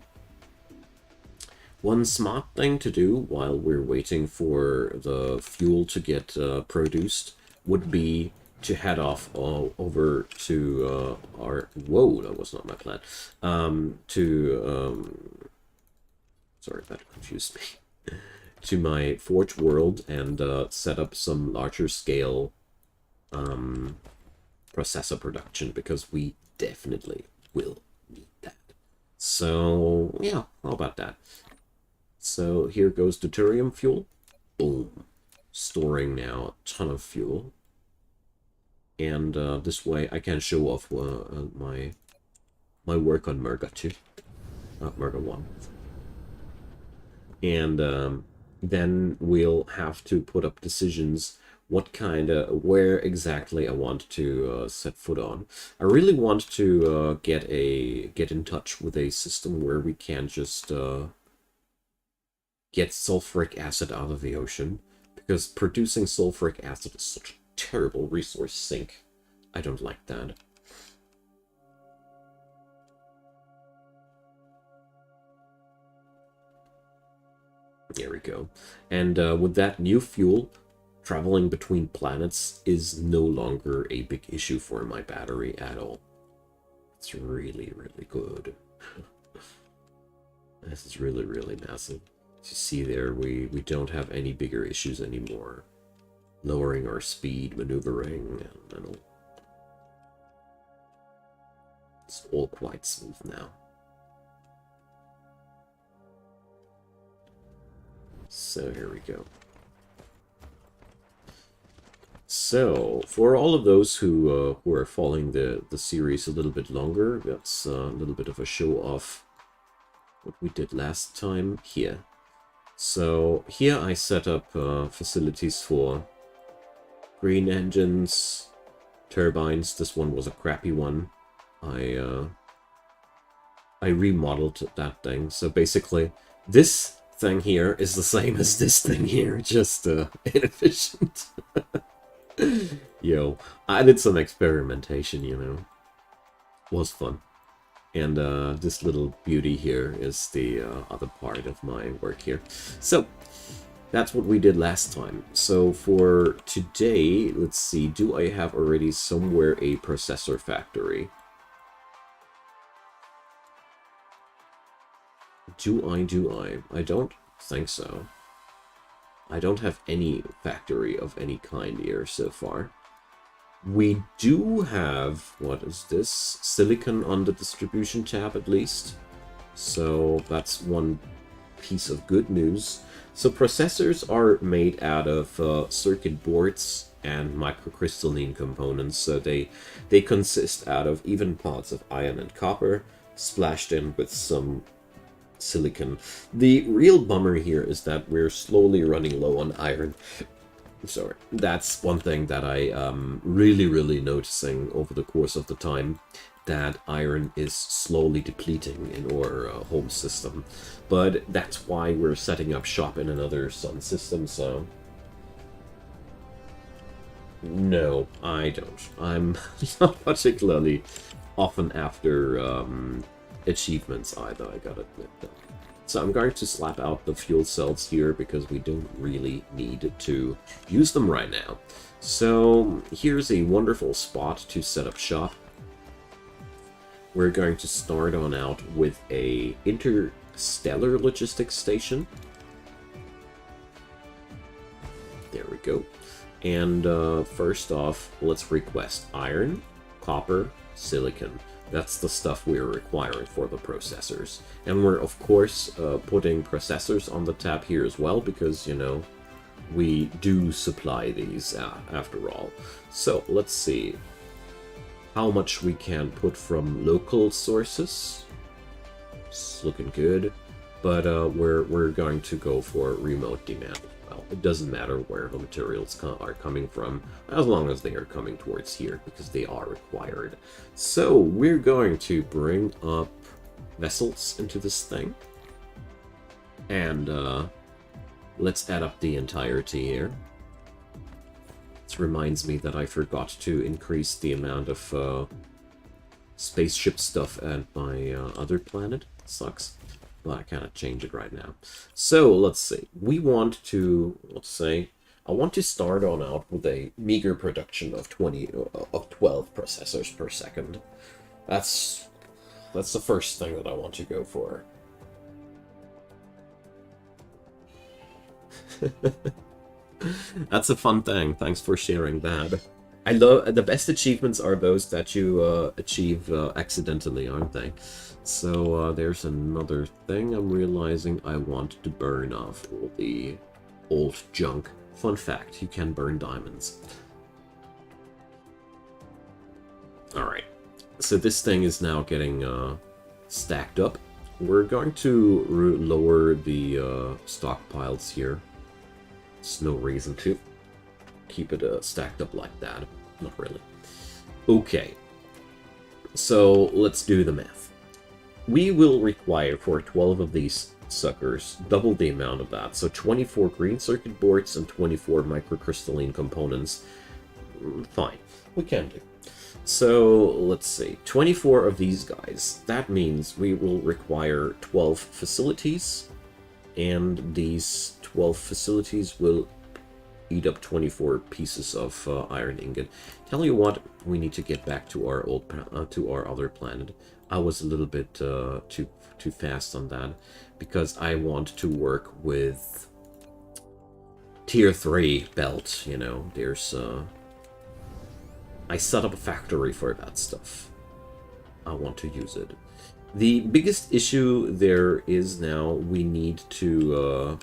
one smart thing to do while we're waiting for the fuel to get produced would be to head off over to our... Whoa, that was not my plan. Sorry, that confused me. To my Forge world and set up some larger scale processor production, because we definitely will need that. So yeah, how about that? So here goes deuterium fuel. Boom. Storing now a ton of fuel. And this way I can show off my work on Merga 2. Not Merga 1. And then we'll have to put up decisions where exactly I want to set foot on. I really want to get in touch with a system where we can just get sulfuric acid out of the ocean, because producing sulfuric acid is such a terrible resource sink. I don't like that. There we go. And with that new fuel, traveling between planets is no longer a big issue for my battery at all. It's really, really good. This is really, really massive. As you see there, we don't have any bigger issues anymore. Lowering our speed, maneuvering, and all. It's all quite smooth now. So here we go. So, for all of those who are following the series a little bit longer, that's a little bit of a show off what we did last time here. So, here I set up facilities for green engines, turbines. This one was a crappy one. I remodeled that thing. So basically, this thing here is the same as this thing here, just inefficient. Yo, I did some experimentation, you know. Was fun. And this little beauty here is the other part of my work here. So, that's what we did last time. So for today, let's see, do I have already somewhere a processor factory? Do I? I don't think so. I don't have any factory of any kind here so far. We do have, what is this? Silicon on the distribution tab at least. So that's one piece of good news. So processors are made out of circuit boards and microcrystalline components. So they consist out of even parts of iron and copper splashed in with some silicon. The real bummer here is that we're slowly running low on iron. Sorry, that's one thing that I really noticing over the course of the time, that iron is slowly depleting in our home system. But that's why we're setting up shop in another sun system, so... No, I don't. I'm not particularly often after achievements either, I gotta admit that. So I'm going to slap out the fuel cells here because we don't really need to use them right now. So here's a wonderful spot to set up shop. We're going to start on out with a interstellar logistics station. There we go. And first off, let's request iron, copper, silicon. That's the stuff we're requiring for the processors. And we're, of course, putting processors on the tab here as well, because, you know, we do supply these after all. So, let's see how much we can put from local sources. It's looking good. But we're going to go for remote demand. Well, it doesn't matter where the materials are coming from, as long as they are coming towards here, because they are required. So, we're going to bring up vessels into this thing. And let's add up the entirety here. This reminds me that I forgot to increase the amount of spaceship stuff at my other planet. Sucks. But I cannot change it right now. So, let's see. We want to, let's say, I want to start on out with a meager production of 12 processors per second. That's the first thing that I want to go for. That's a fun thing. Thanks for sharing that. I love the best achievements are those that you achieve accidentally, aren't they? So there's another thing I'm realizing. I want to burn off all the old junk. Fun fact, you can burn diamonds. Alright, so this thing is now getting stacked up. We're going to lower the stockpiles here. There's no reason to keep it stacked up like that. Not really. Okay, so let's do the math. We will require for 12 of these suckers double the amount of that. So 24 green circuit boards and 24 microcrystalline components. Fine, we can do. So let's see, 24 of these guys. That means we will require 12 facilities, and these 12 facilities will eat up 24 pieces of iron ingot. Tell you what, we need to get back to our to our other planet. I was a little bit too fast on that, because I want to work with tier 3 belt, you know. There's I set up a factory for that stuff. I want to use it. The biggest issue there is now, we need to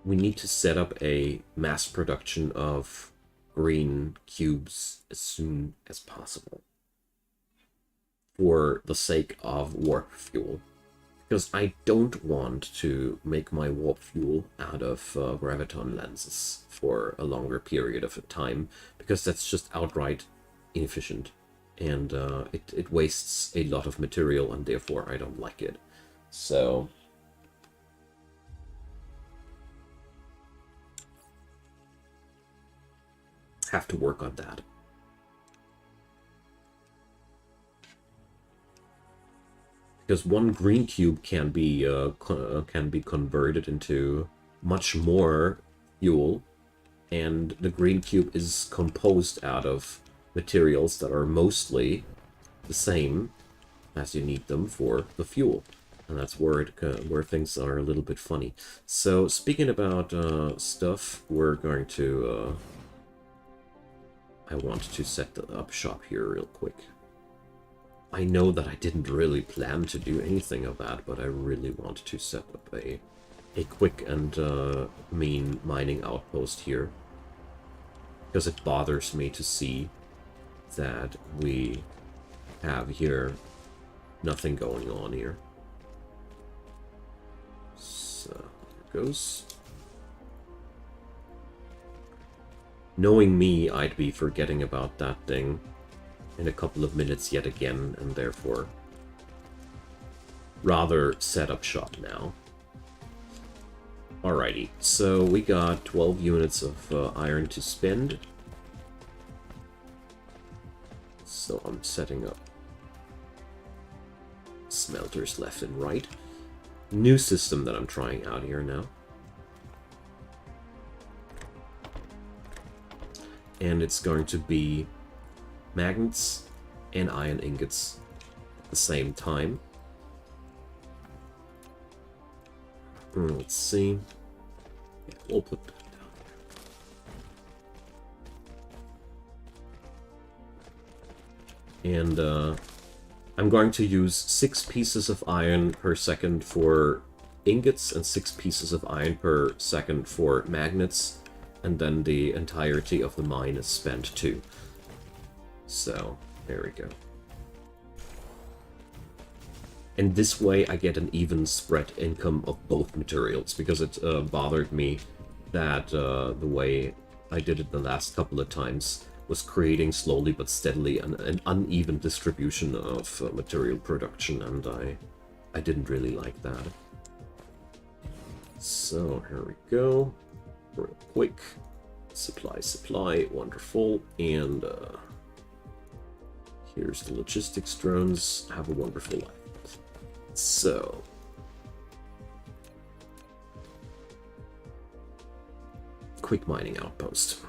we need to set up a mass production of green cubes as soon as possible for the sake of warp fuel. Because I don't want to make my warp fuel out of graviton lenses for a longer period of time, because that's just outright inefficient. And it wastes a lot of material, and therefore I don't like it. So have to work on that. Because one green cube can be converted into much more fuel, and the green cube is composed out of materials that are mostly the same as you need them for the fuel, and that's where things are a little bit funny. So speaking about stuff, we're going to I want to set up shop here real quick. I know that I didn't really plan to do anything of that, but I really want to set up a quick and mean mining outpost here, because it bothers me to see that we have here nothing going on here. So there goes. Knowing me, I'd be forgetting about that thing in a couple of minutes yet again, and therefore rather set up shop now. Alrighty, so we got 12 units of iron to spend. So I'm setting up smelters left and right. New system that I'm trying out here now. And it's going to be magnets and iron ingots at the same time. Let's see. Yeah, we'll put that down here. And I'm going to use 6 pieces of iron per second for ingots and 6 pieces of iron per second for magnets, and then the entirety of the mine is spent too. So, there we go. And this way I get an even spread income of both materials, because it bothered me that the way I did it the last couple of times was creating slowly but steadily an uneven distribution of material production, and I didn't really like that. So, here we go. Real quick. Supply, wonderful. And here's the logistics drones. Have a wonderful life. So, quick mining outpost.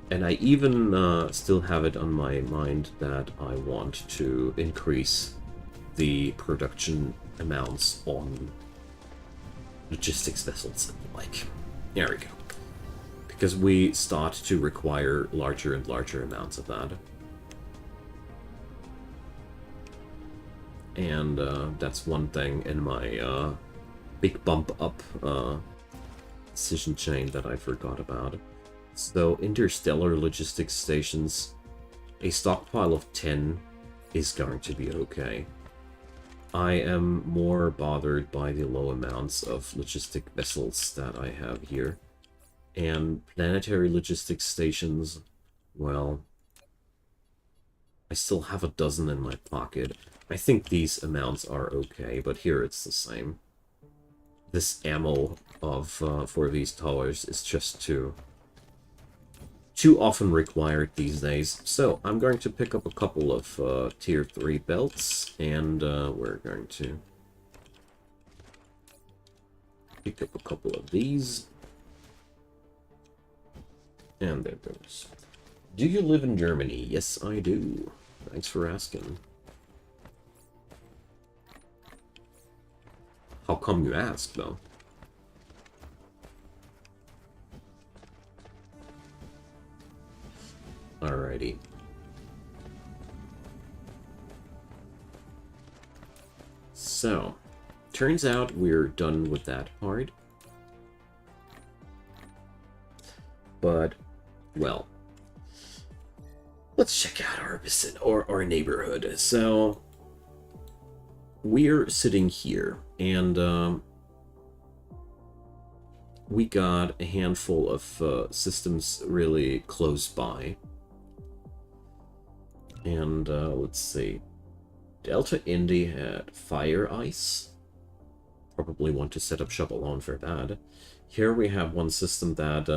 And I even still have it on my mind that I want to increase the production amounts on logistics vessels and the like. There we go. Because we start to require larger and larger amounts of that. And that's one thing in my big bump up decision chain that I forgot about. So, interstellar logistics stations, a stockpile of 10 is going to be okay. I am more bothered by the low amounts of logistic vessels that I have here. And planetary logistics stations, well, I still have a dozen in my pocket. I think these amounts are okay, but here it's the same. This ammo of for these towers is just too often required these days. So I'm going to pick up a couple of tier 3 belts, and we're going to pick up a couple of these. And there goes. Do you live in Germany? Yes, I do. Thanks for asking. How come you ask, though? Alrighty. So, turns out we're done with that part. But, well, let's check out our vicinity, or our neighborhood. So, we're sitting here, and we got a handful of systems really close by. And let's see. Delta Indy had Fire Ice. Probably want to set up shop alone for that. Here we have one system that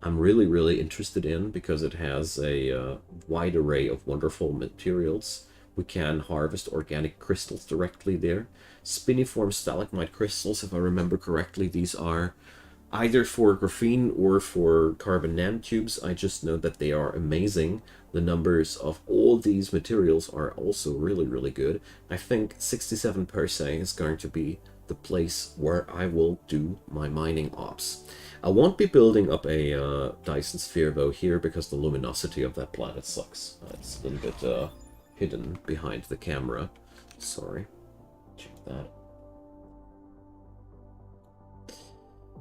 I'm really interested in because it has a wide array of wonderful materials. We can harvest organic crystals directly there. Spiniform stalagmite crystals, if I remember correctly, these are either for graphene or for carbon nanotubes. I just know that they are amazing. The numbers of all these materials are also really good. I think 67 per se is going to be the place where I will do my mining ops. I won't be building up a Dyson sphere though here because the luminosity of that planet sucks. It's a little bit hidden behind the camera. Sorry. Check that.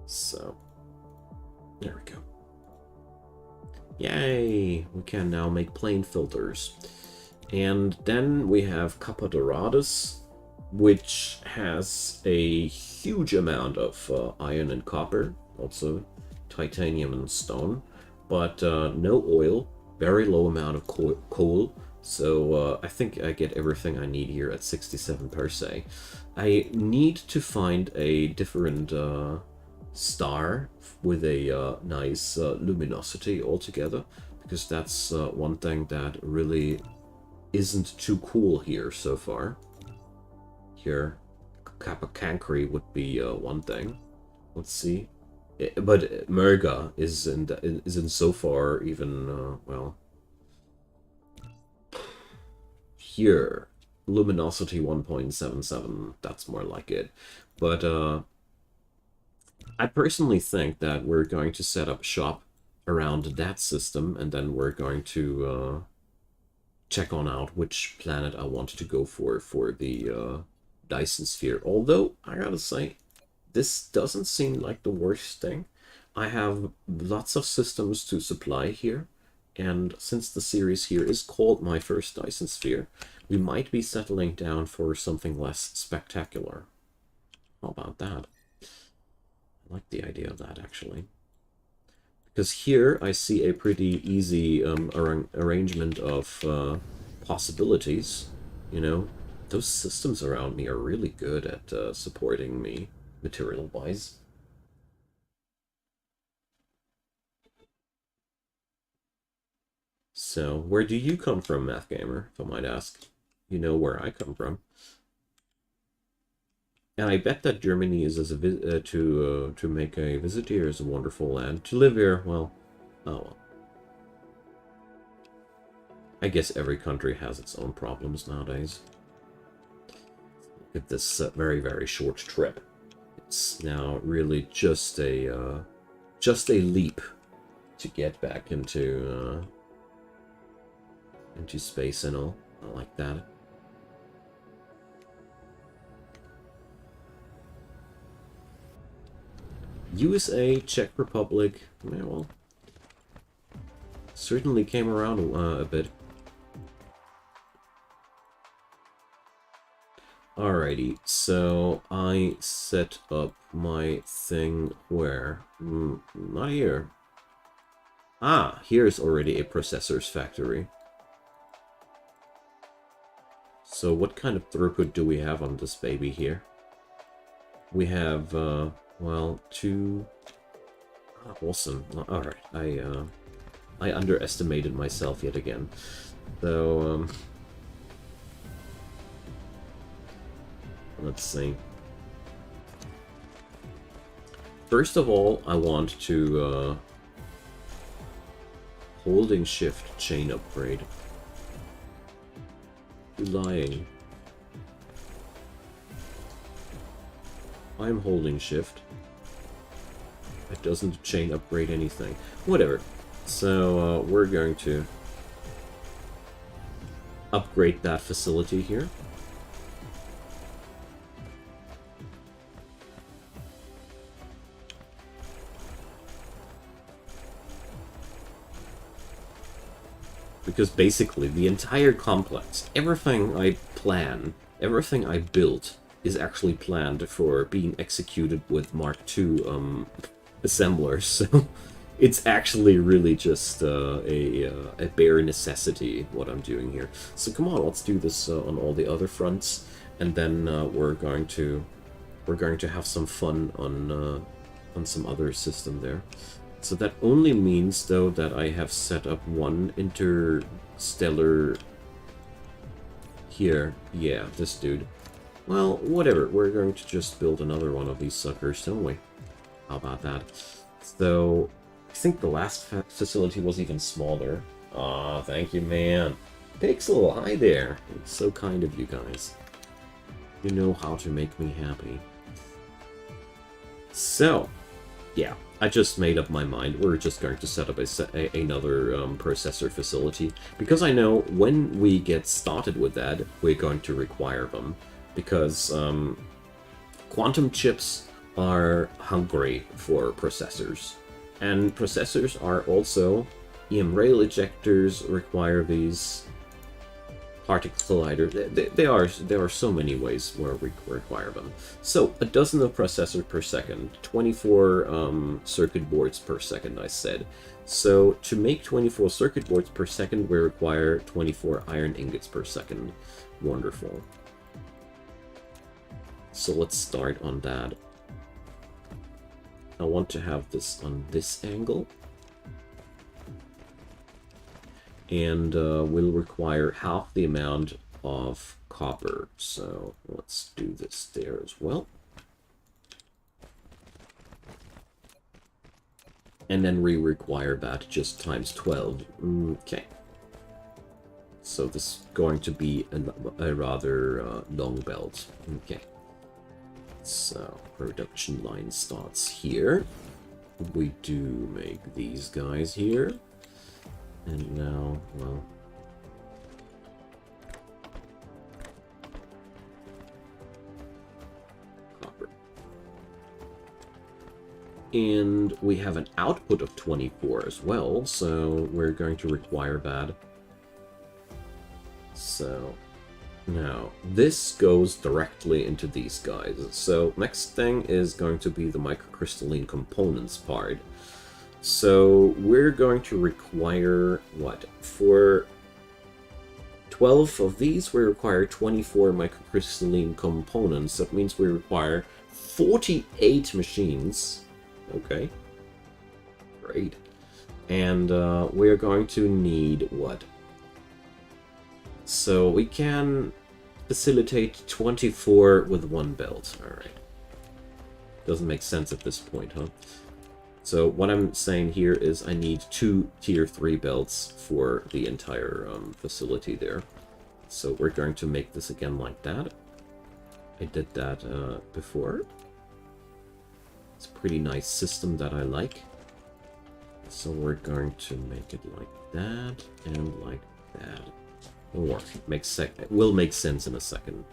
So, there we go. Yay! We can now make plane filters. And then we have Capa Doradas, which has a huge amount of iron and copper, also titanium and stone, but no oil, very low amount of coal. So I think I get everything I need here at 67 per se. I need to find a different star with a nice luminosity altogether, because that's one thing that really isn't too cool here so far. Here, Kappa Cancri would be one thing. Let's see. But Merga isn't so far even, well... Here, luminosity 1.77, that's more like it. But I personally think that we're going to set up shop around that system, and then we're going to check on out which planet I want to go for the Dyson sphere. Although, I gotta say, this doesn't seem like the worst thing. I have lots of systems to supply here, and since the series here is called My First Dyson Sphere, we might be settling down for something less spectacular. How about that? I like the idea of that, actually. Because here I see a pretty easy arrangement of possibilities, you know. Those systems around me are really good at supporting me material-wise. So, where do you come from, Math Gamer, if I might ask? You know where I come from. And I bet that Germany is as a to make a visit here is a wonderful land. To live here, well, oh well. I guess every country has its own problems nowadays. Look at this very short trip. It's now really just a leap to get back into space and all. I like that. USA, Czech Republic, yeah, well, certainly came around a bit. Alrighty, so I set up my thing where? Not here. Ah, here's already a processor's factory. So what kind of throughput do we have on this baby here? We have, well, two... Ah, awesome. Alright, I underestimated myself yet again. So, let's see. First of all, I want to, holding shift chain upgrade. Lying. I'm holding shift. It doesn't chain upgrade anything. Whatever. So, we're going to upgrade that facility here. Because basically, the entire complex, everything I plan, everything I built, is actually planned for being executed with Mark II assemblers. So it's actually really just a bare necessity what I'm doing here. So come on, let's do this on all the other fronts, and then we're going to have some fun on some other system there. So that only means, though, that I have set up one interstellar here. Yeah, this dude. Well, whatever. We're going to just build another one of these suckers, don't we? How about that? So, I think the last facility was even smaller. Aw, thank you, man. Pixel, hi there. It's so kind of you guys. You know how to make me happy. So, yeah, I just made up my mind. We're just going to set up another processor facility, because I know when we get started with that, we're going to require them, because quantum chips are hungry for processors, and processors are also rail ejectors require these. Particle collider. There are so many ways where we require them. So, a dozen of processors per second, 24 circuit boards per second, I said. So, to make 24 circuit boards per second, we require 24 iron ingots per second. Wonderful. So, let's start on that. I want to have this on this angle. And will require half the amount of copper. So let's do this there as well. And then we require that just times 12. Okay. So this is going to be a rather long belt. Okay. So production line starts here. We do make these guys here. And now, well, copper. And we have an output of 24 as well, so we're going to require that. So, now, this goes directly into these guys. So, next thing is going to be the microcrystalline components part. So we're going to require, what, for 12 of these, we require 24 microcrystalline components. That means we require 48 machines. Okay. Great. And we're going to need, what? So we can facilitate 24 with one belt. Alright. Doesn't make sense at this point, huh? So what I'm saying here is I need 2 tier 3 belts for the entire facility there. So we're going to make this again like that. I did that before. It's a pretty nice system that I like. So we're going to make it like that and like that. It will make sense in a second.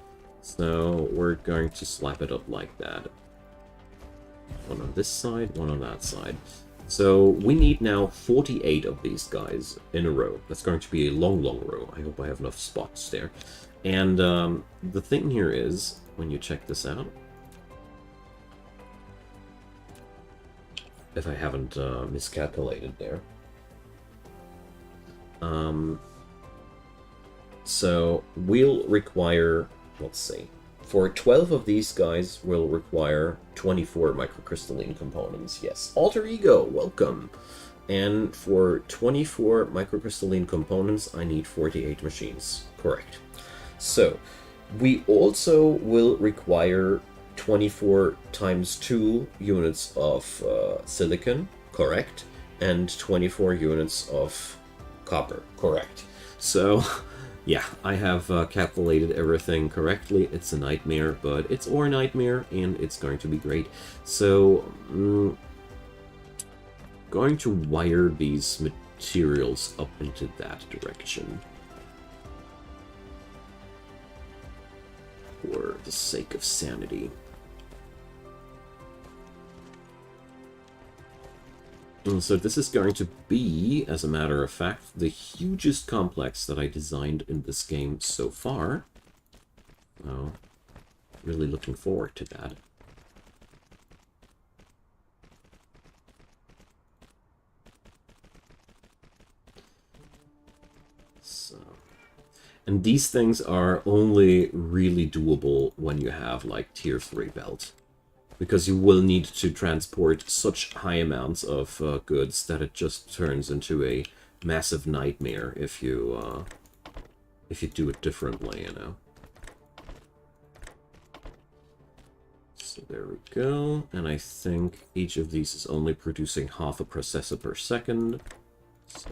So we're going to slap it up like that. One on this side, one on that side. So we need now 48 of these guys in a row. That's going to be a long, long row. I hope I have enough spots there. And the thing here is, when you check this out, if I haven't miscalculated there. So we'll require, let's see, for 12 of these guys, we'll require 24 microcrystalline components. Yes, Alter Ego, welcome. And for 24 microcrystalline components, I need 48 machines. Correct. So, we also will require 24 times 2 units of silicon. Correct. And 24 units of copper. Correct. So... yeah, I have calculated everything correctly. It's a nightmare, but it's our nightmare, and it's going to be great. So, going to wire these materials up into that direction. For the sake of sanity. So this is going to be, as a matter of fact, the hugest complex that I designed in this game so far. Oh, really looking forward to that. So, and these things are only really doable when you have like tier 3 belt. Because you will need to transport such high amounts of goods that it just turns into a massive nightmare if you do it differently, you know. So there we go, and I think each of these is only producing half a processor per second. So,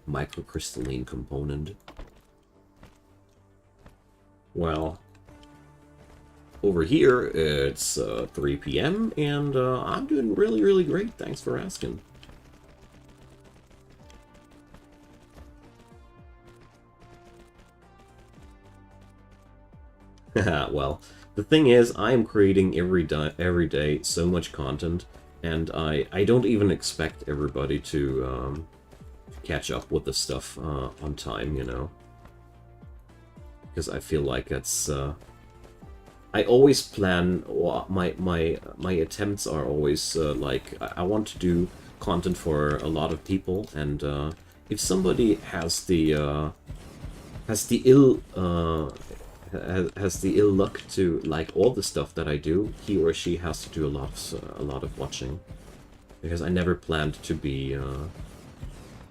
microcrystalline component. Well, over here, it's 3 p.m., and I'm doing really, really great. Thanks for asking. Well, the thing is, I am creating every day so much content, and I don't even expect everybody to catch up with the stuff on time, you know? Because I feel like it's... I always plan, my attempts are always like, I want to do content for a lot of people, and if somebody has the ill luck to like all the stuff that I do, he or she has to do a lot of watching, because I never planned to be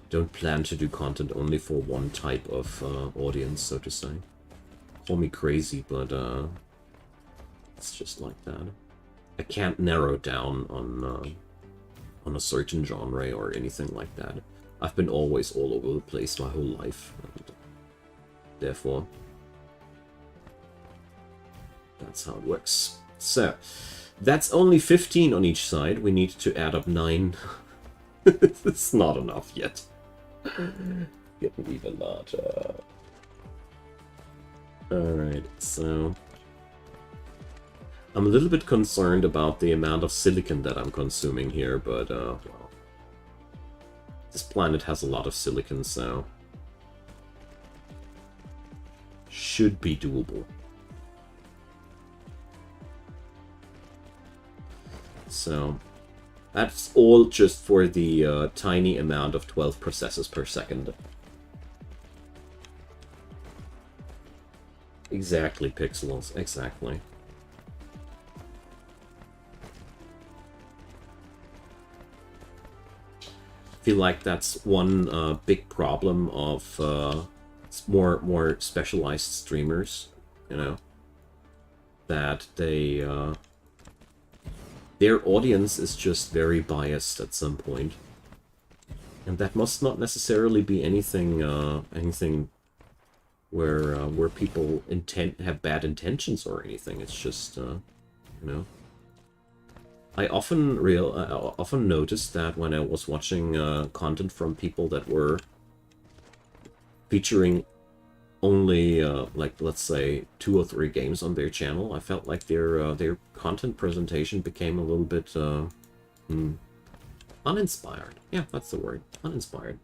don't plan to do content only for one type of audience, so to say. Call me crazy, but it's just like that. I can't narrow down on a certain genre or anything like that. I've been always all over the place my whole life, and therefore that's how it works. So that's only 15 on each side. We need to add up 9. It's not enough yet. Getting even larger. Alright, so I'm a little bit concerned about the amount of silicon that I'm consuming here, but, well, this planet has a lot of silicon, so should be doable. So that's all just for the tiny amount of 12 processes per second. Exactly, pixels, exactly. I feel like that's one big problem of more specialized streamers, you know, that they their audience is just very biased at some point, and that must not necessarily be anything anything where people have bad intentions or anything. It's just you know. I often noticed that when I was watching content from people that were featuring only like, let's say 2 or 3 games on their channel, I felt like their content presentation became a little bit uninspired. Yeah, that's the word, uninspired.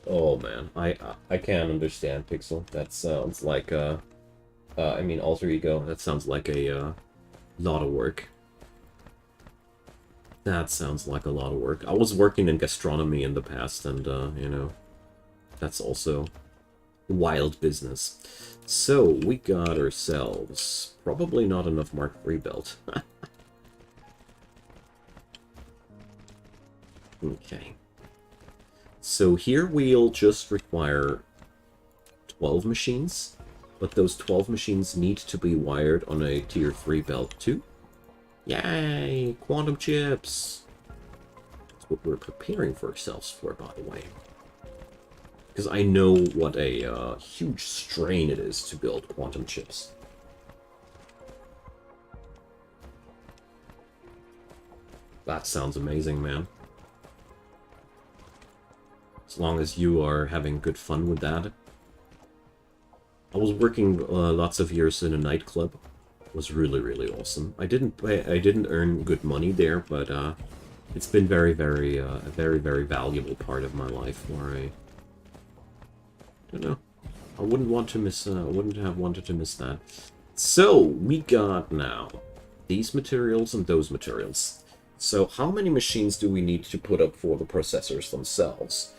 Oh man, I can't understand, Pixel. That sounds like I mean, Alter Ego. That sounds like a lot of work. That sounds like a lot of work. I was working in gastronomy in the past, and you know, that's also wild business. So we got ourselves probably not enough Mark III belt. Okay. So here we'll just require 12 machines, but those 12 machines need to be wired on a tier 3 belt too. Yay! Quantum chips! That's what we're preparing for ourselves for, by the way. Because I know what a huge strain it is to build quantum chips. That sounds amazing, man. As long as you are having good fun with that. I was working lots of years in a nightclub. It was really, really awesome. I didn't earn good money there, but It's been very, very, a very, very valuable part of my life where I don't know. I wouldn't want to miss, I wouldn't have wanted to miss that. So, we got now these materials and those materials. So, how many machines do we need to put up for the processors themselves?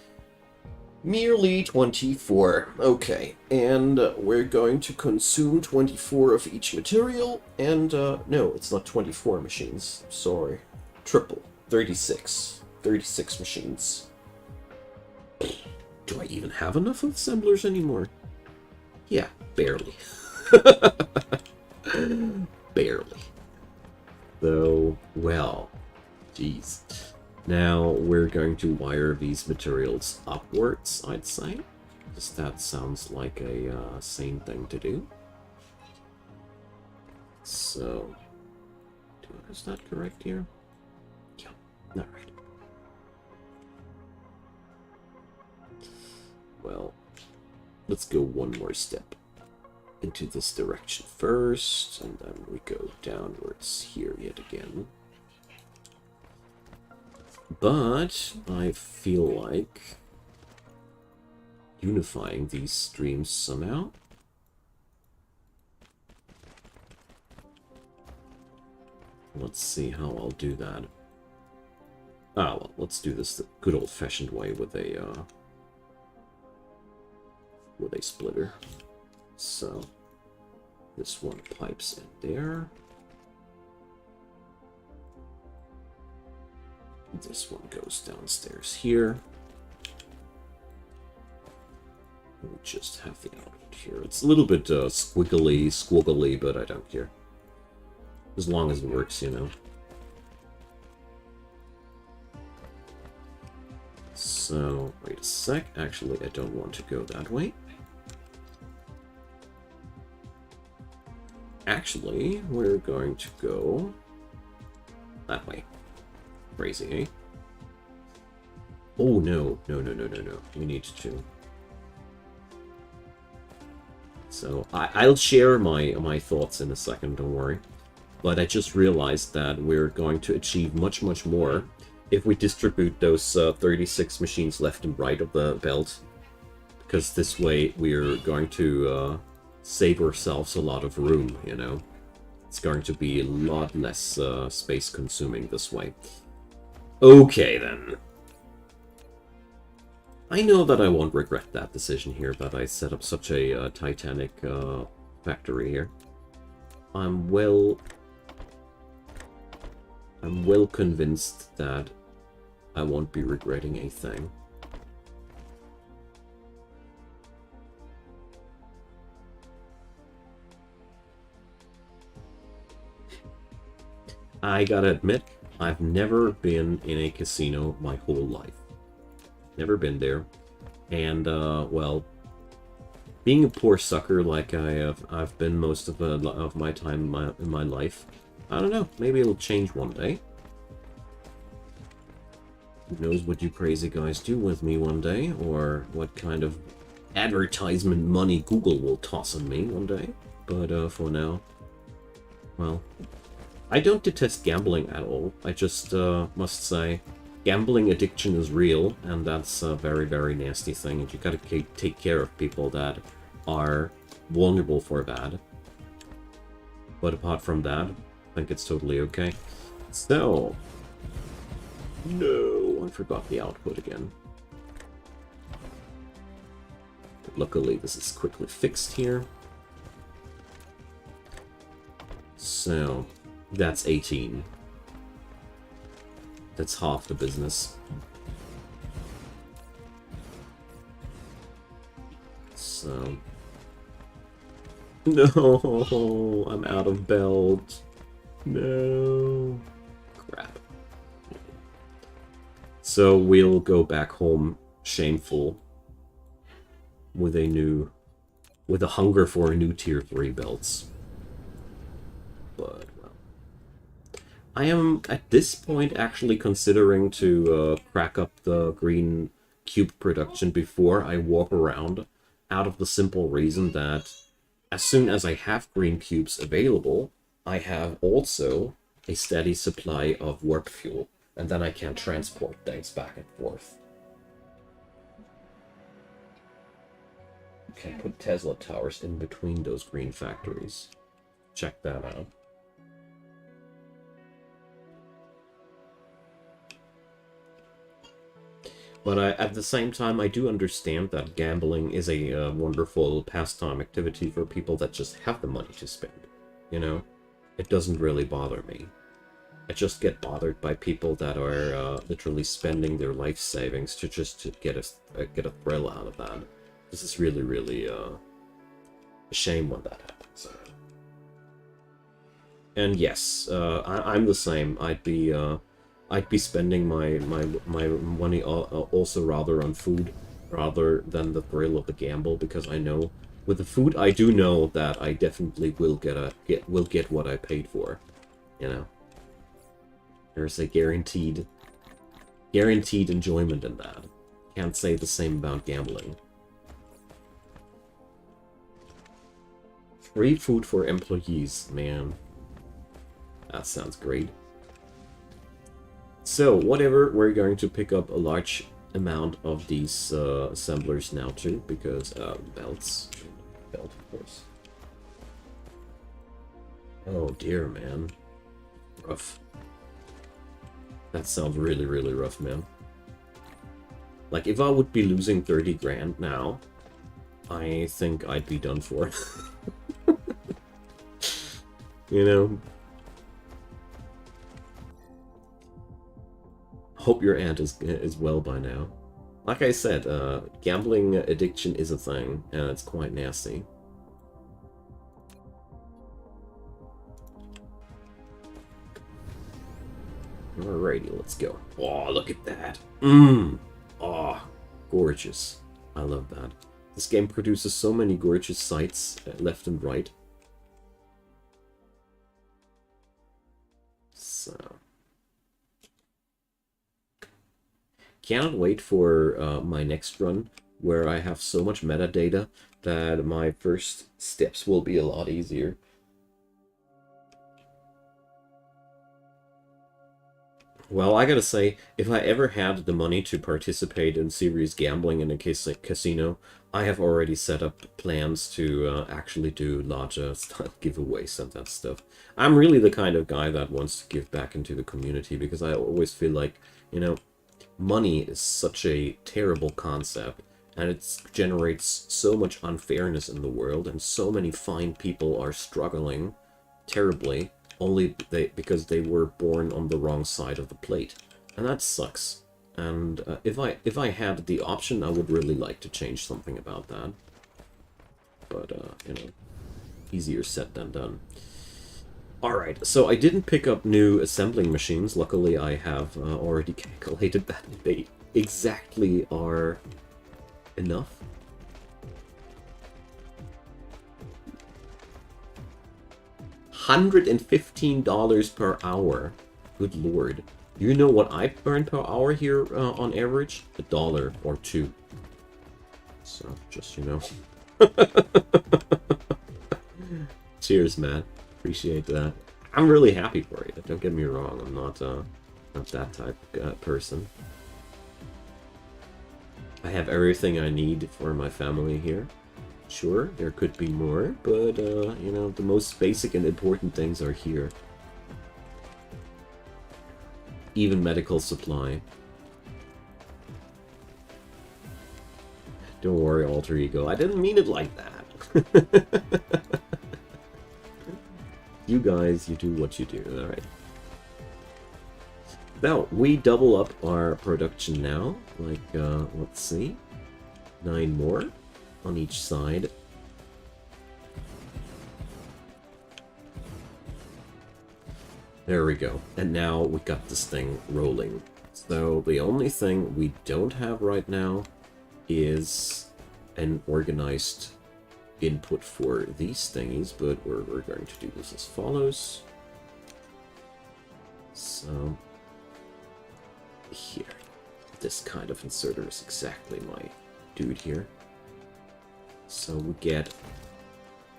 Merely 24. Okay, and we're going to consume 24 of each material, and no, it's not 24 machines. Sorry. Triple. 36. 36 machines. Do I even have enough assemblers anymore? Yeah, barely. Barely. Though, well, jeez. Now we're going to wire these materials upwards, I'd say. Because that sounds like a sane thing to do. So, is that correct here? Yeah, alright. Well, let's go one more step into this direction first, and then we go downwards here yet again. But I feel like unifying these streams somehow. Let's see how I'll do that. Ah, well, let's do this the good old-fashioned way with a splitter. So this one pipes in there. This one goes downstairs here. We just have the output here. It's a little bit squiggly, but I don't care. As long as it works, you know. So, wait a sec. Actually, I don't want to go that way. Actually, we're going to go that way. Crazy, eh? Oh, no. No. We need to. So, I'll share my thoughts in a second, don't worry. But I just realized that we're going to achieve much, much more if we distribute those 36 machines left and right of the belt. Because this way we're going to save ourselves a lot of room, you know? It's going to be a lot less space consuming this way. Okay, then. I know that I won't regret that decision here, that I set up such a titanic factory here. I'm well convinced that I won't be regretting a thing. I gotta admit, I've never been in a casino my whole life. Never been there. And, well, being a poor sucker like I've been most of my time in my life, I don't know, maybe it'll change one day. Who knows what you crazy guys do with me one day, or what kind of advertisement money Google will toss on me one day. But for now, well, I don't detest gambling at all. I just must say, gambling addiction is real, and that's a very, very nasty thing, and you gotta take care of people that are vulnerable for that. But apart from that, I think it's totally okay. So, no, I forgot the output again. But luckily, this is quickly fixed here. So, that's 18. That's half the business. So... No, I'm out of belt. No. Crap. So we'll go back home shameful with a hunger for a new tier 3 belts. But, well. I am, at this point, actually considering to crack up the green cube production before I walk around, out of the simple reason that as soon as I have green cubes available, I have also a steady supply of warp fuel. And then I can transport things back and forth. Can put Tesla towers in between those green factories. Check that out. But at the same time, I do understand that gambling is a wonderful pastime activity for people that just have the money to spend. You know, it doesn't really bother me. I just get bothered by people that are literally spending their life savings to get a thrill out of that. This is really, really a shame when that happens. And yes, I'm the same. I'd be spending my money also rather on food rather than the thrill of the gamble, because I know with the food I do know that I definitely will get what I paid for. You know, there's a guaranteed enjoyment in that. Can't say the same about gambling. Free food for employees, man. That sounds great. So, whatever, we're going to pick up a large amount of these assemblers now too, because belt, of course. Oh dear, man. Rough. That sounds really, really rough, man. Like, if I would be losing 30 grand now, I think I'd be done for. You know? Hope your aunt is well by now. Like I said, gambling addiction is a thing, and it's quite nasty. Alrighty, let's go. Oh, look at that. Oh, gorgeous. I love that. This game produces so many gorgeous sights left and right. So... cannot wait for my next run, where I have so much metadata that my first steps will be a lot easier. Well, I gotta say, if I ever had the money to participate in serious gambling in a casino, I have already set up plans to actually do larger style giveaways and that stuff. I'm really the kind of guy that wants to give back into the community, because I always feel like, you know, money is such a terrible concept, and it generates so much unfairness in the world, and so many fine people are struggling terribly only because they were born on the wrong side of the plate, and that sucks. And if I had the option, I would really like to change something about that. But you know, easier said than done. Alright, so I didn't pick up new assembling machines. Luckily, I have already calculated that they exactly are enough. $115 per hour. Good lord. Do you know what I earn per hour here on average? $1 or $2. So, just, you know. Cheers, man. Appreciate that. I'm really happy for you. Don't get me wrong. I'm not that type of person. I have everything I need for my family here. Sure, there could be more, but you know, the most basic and important things are here. Even medical supply. Don't worry, alter ego. I didn't mean it like that. You guys, you do what you do, alright. Now, we double up our production now. Like, let's see. 9 more on each side. There we go. And now we got this thing rolling. So, the only thing we don't have right now is an organized input for these thingies, but we're going to do this as follows. So, here. This kind of inserter is exactly my dude here. So we get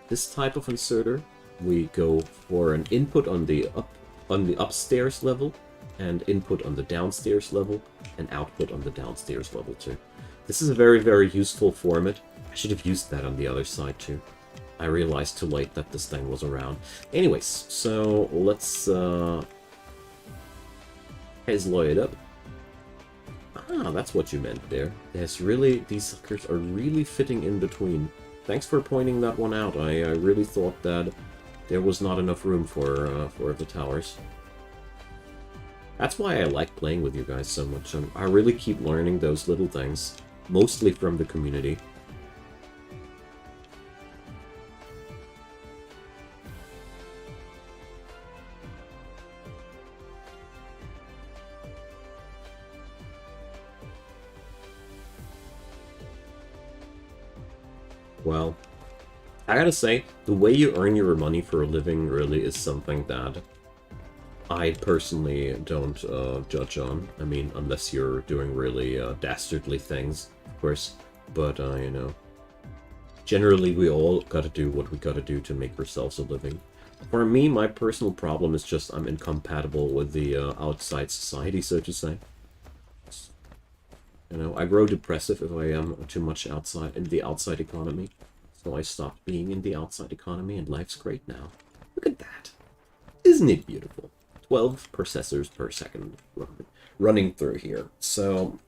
this type of inserter. We go for an input on the upstairs level, and input on the downstairs level, and output on the downstairs level too. This is a very, very useful format. I should have used that on the other side too. I realized too late that this thing was around. Anyways, so let's Hezloy it up. Ah, that's what you meant there. Yes, really, these suckers are really fitting in between. Thanks for pointing that one out. I really thought that there was not enough room for the towers. That's why I like playing with you guys so much. I really keep learning those little things, mostly from the community. Well, I gotta say, the way you earn your money for a living really is something that I personally don't judge on. I mean, unless you're doing really dastardly things, of course. But, you know, generally we all gotta do what we gotta do to make ourselves a living. For me, my personal problem is just I'm incompatible with the outside society, so to say. You know, I grow depressive if I am too much outside in the outside economy. So I stopped being in the outside economy and life's great now. Look at that. Isn't it beautiful? 12 processors per second running through here. So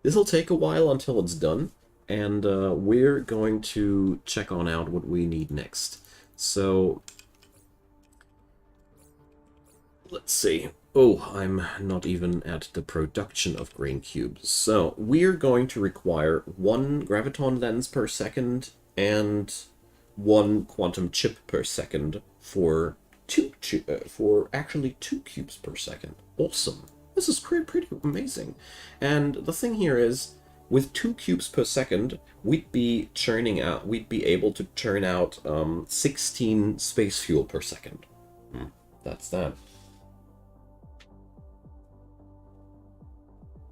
this will take a while until it's done. And we're going to check on out what we need next. So let's see. Oh, I'm not even at the production of grain cubes. So we're going to require 1 graviton lens per second and 1 quantum chip per second for actually 2 cubes per second. Awesome. This is pretty amazing. And the thing here is, with 2 cubes per second, we'd be able to churn out 16 space fuel per second. That's that.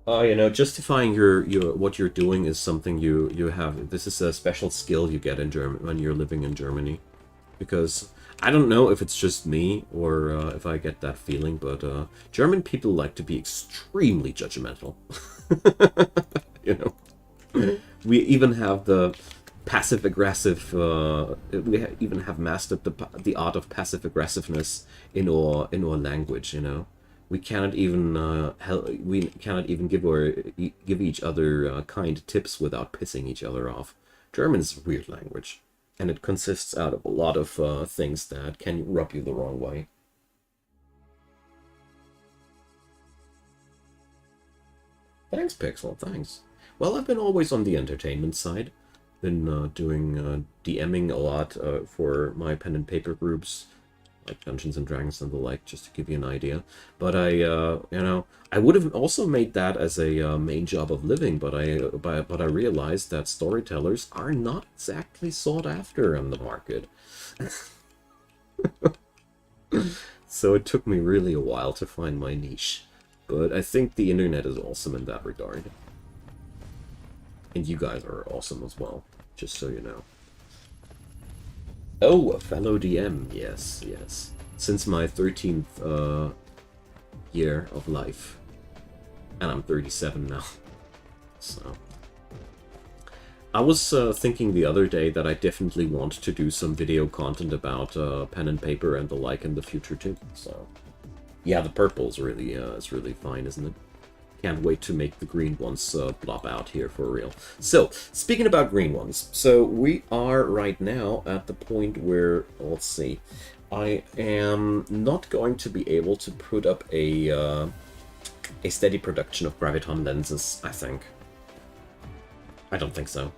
You know, justifying your what you're doing is something you have. This is a special skill you get in Germany when you're living in Germany, because I don't know if it's just me or if I get that feeling, but German people like to be extremely judgmental. You know, we even have the passive aggressive. We even have mastered the art of passive aggressiveness in our language. You know. We cannot even give each other kind tips without pissing each other off. German is a weird language, and it consists out of a lot of things that can rub you the wrong way. Thanks, Pixel. Thanks. Well, I've been always on the entertainment side. Been doing DMing a lot for my pen and paper groups, like Dungeons and Dragons and the like, just to give you an idea. But you know, I would have also made that as a main job of living, but I realized that storytellers are not exactly sought after on the market. So it took me really a while to find my niche. But I think the internet is awesome in that regard. And you guys are awesome as well, just so you know. Oh, a fellow DM, yes, yes. Since my 13th year of life. And I'm 37 now. So. I was thinking the other day that I definitely want to do some video content about pen and paper and the like in the future too. So, yeah, the purple is really fine, isn't it? Can't wait to make the green ones plop out here for real. So, speaking about green ones, so we are right now at the point where, let's see, I am not going to be able to put up a steady production of graviton lenses, I think. I don't think so.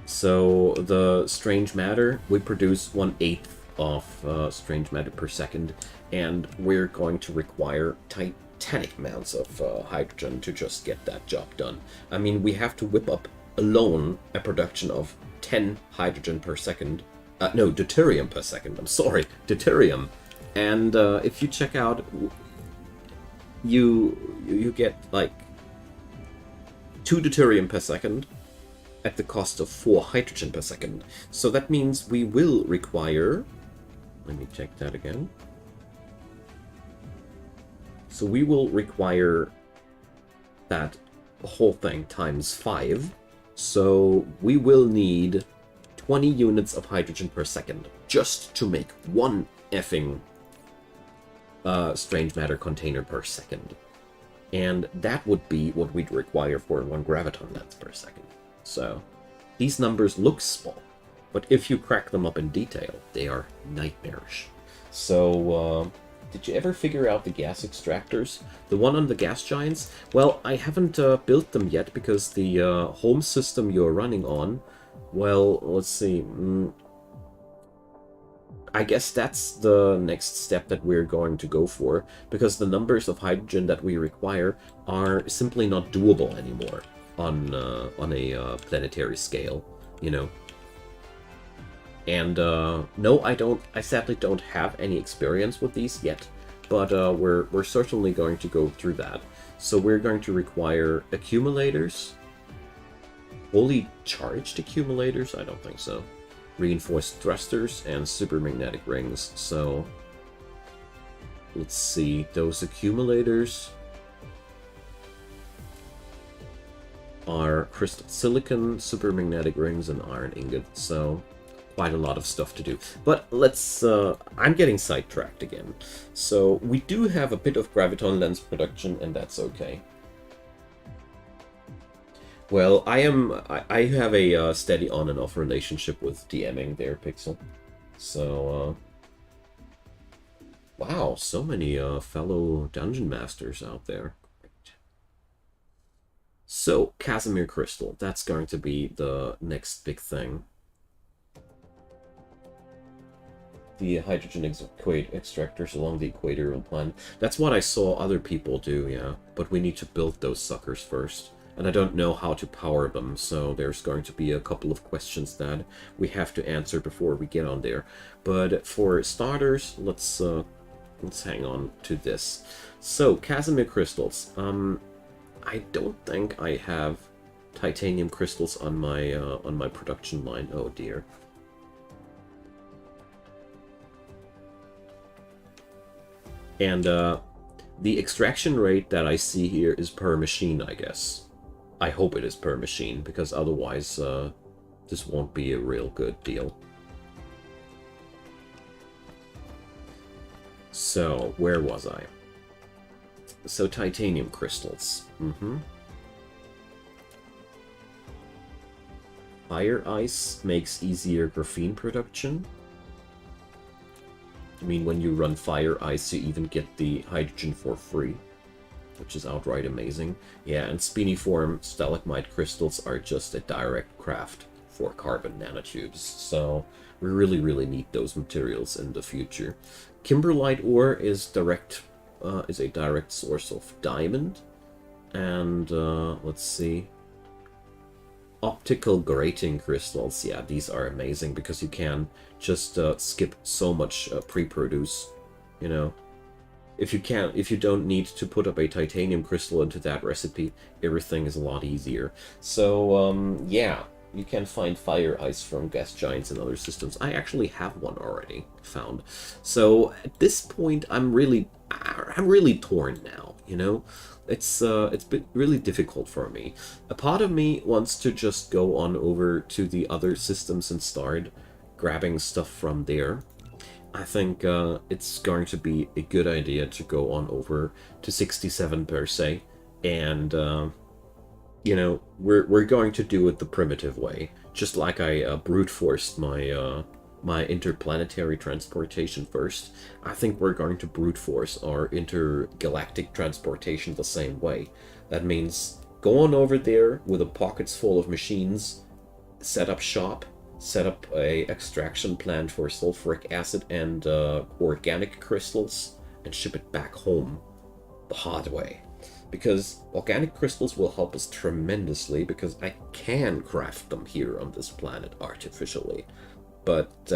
So, the strange matter, we produce 1/8 of strange matter per second, and we're going to require titanic amounts of hydrogen to just get that job done. I mean, we have to whip up alone a production of 10 hydrogen per second. No, deuterium per second. I'm sorry, deuterium. And if you check out, you get like 2 deuterium per second at the cost of 4 hydrogen per second. So that means we will require, let me check that again, So we will require that whole thing times 5. So we will need 20 units of hydrogen per second just to make one effing strange matter container per second. And that would be what we'd require for 1 graviton lens per second. So these numbers look small, but if you crack them up in detail, they are nightmarish. So, did you ever figure out the gas extractors? The one on the gas giants? Well, I haven't built them yet because the home system you're running on, well, let's see. I guess that's the next step that we're going to go for, because the numbers of hydrogen that we require are simply not doable anymore on a planetary scale, you know. And no, I sadly don't have any experience with these yet, but we're certainly going to go through that. So we're going to require accumulators, fully charged accumulators. I don't think so. Reinforced thrusters and supermagnetic rings. So let's see, those accumulators are crystal silicon, supermagnetic rings, and iron ingot. So quite a lot of stuff to do. But let's, I'm getting sidetracked again. So we do have a bit of graviton lens production, and that's okay. Well, I have a steady on and off relationship with DMing there, Pixel. So, wow, so many fellow dungeon masters out there. Great. So, Casimir Crystal, that's going to be the next big thing. The hydrogen extractors along the equatorial plane. That's what I saw other people do, yeah. But we need to build those suckers first. And I don't know how to power them, so there's going to be a couple of questions that we have to answer before we get on there. But for starters, let's hang on to this. So, Casimir crystals. I don't think I have titanium crystals on my production line. Oh dear. And the extraction rate that I see here is per machine, I guess. I hope it is per machine, because otherwise this won't be a real good deal. So, where was I? So, titanium crystals. Fire ice makes easier graphene production. I mean, when you run fire ice, you even get the hydrogen for free, which is outright amazing. Yeah, and spiniform stalagmite crystals are just a direct craft for carbon nanotubes, so we really, really need those materials in the future. Kimberlite ore is a direct source of diamond, and let's see. Optical grating crystals, yeah, these are amazing because you can just skip so much pre-produce, you know. If you don't need to put up a titanium crystal into that recipe, everything is a lot easier. So, yeah, you can find fire ice from gas giants and other systems. I actually have one already found. So, at this point, I'm really torn now, you know? It's been really difficult for me. A part of me wants to just go on over to the other systems and start grabbing stuff from there. I think it's going to be a good idea to go on over to 67 per se, and you know, we're going to do it the primitive way, just like I brute forced my interplanetary transportation first. I think we're going to brute force our intergalactic transportation the same way. That means go on over there with a pockets full of machines, set up shop, set up a extraction plant for sulfuric acid and organic crystals, and ship it back home the hard way. Because organic crystals will help us tremendously, because I can craft them here on this planet artificially. But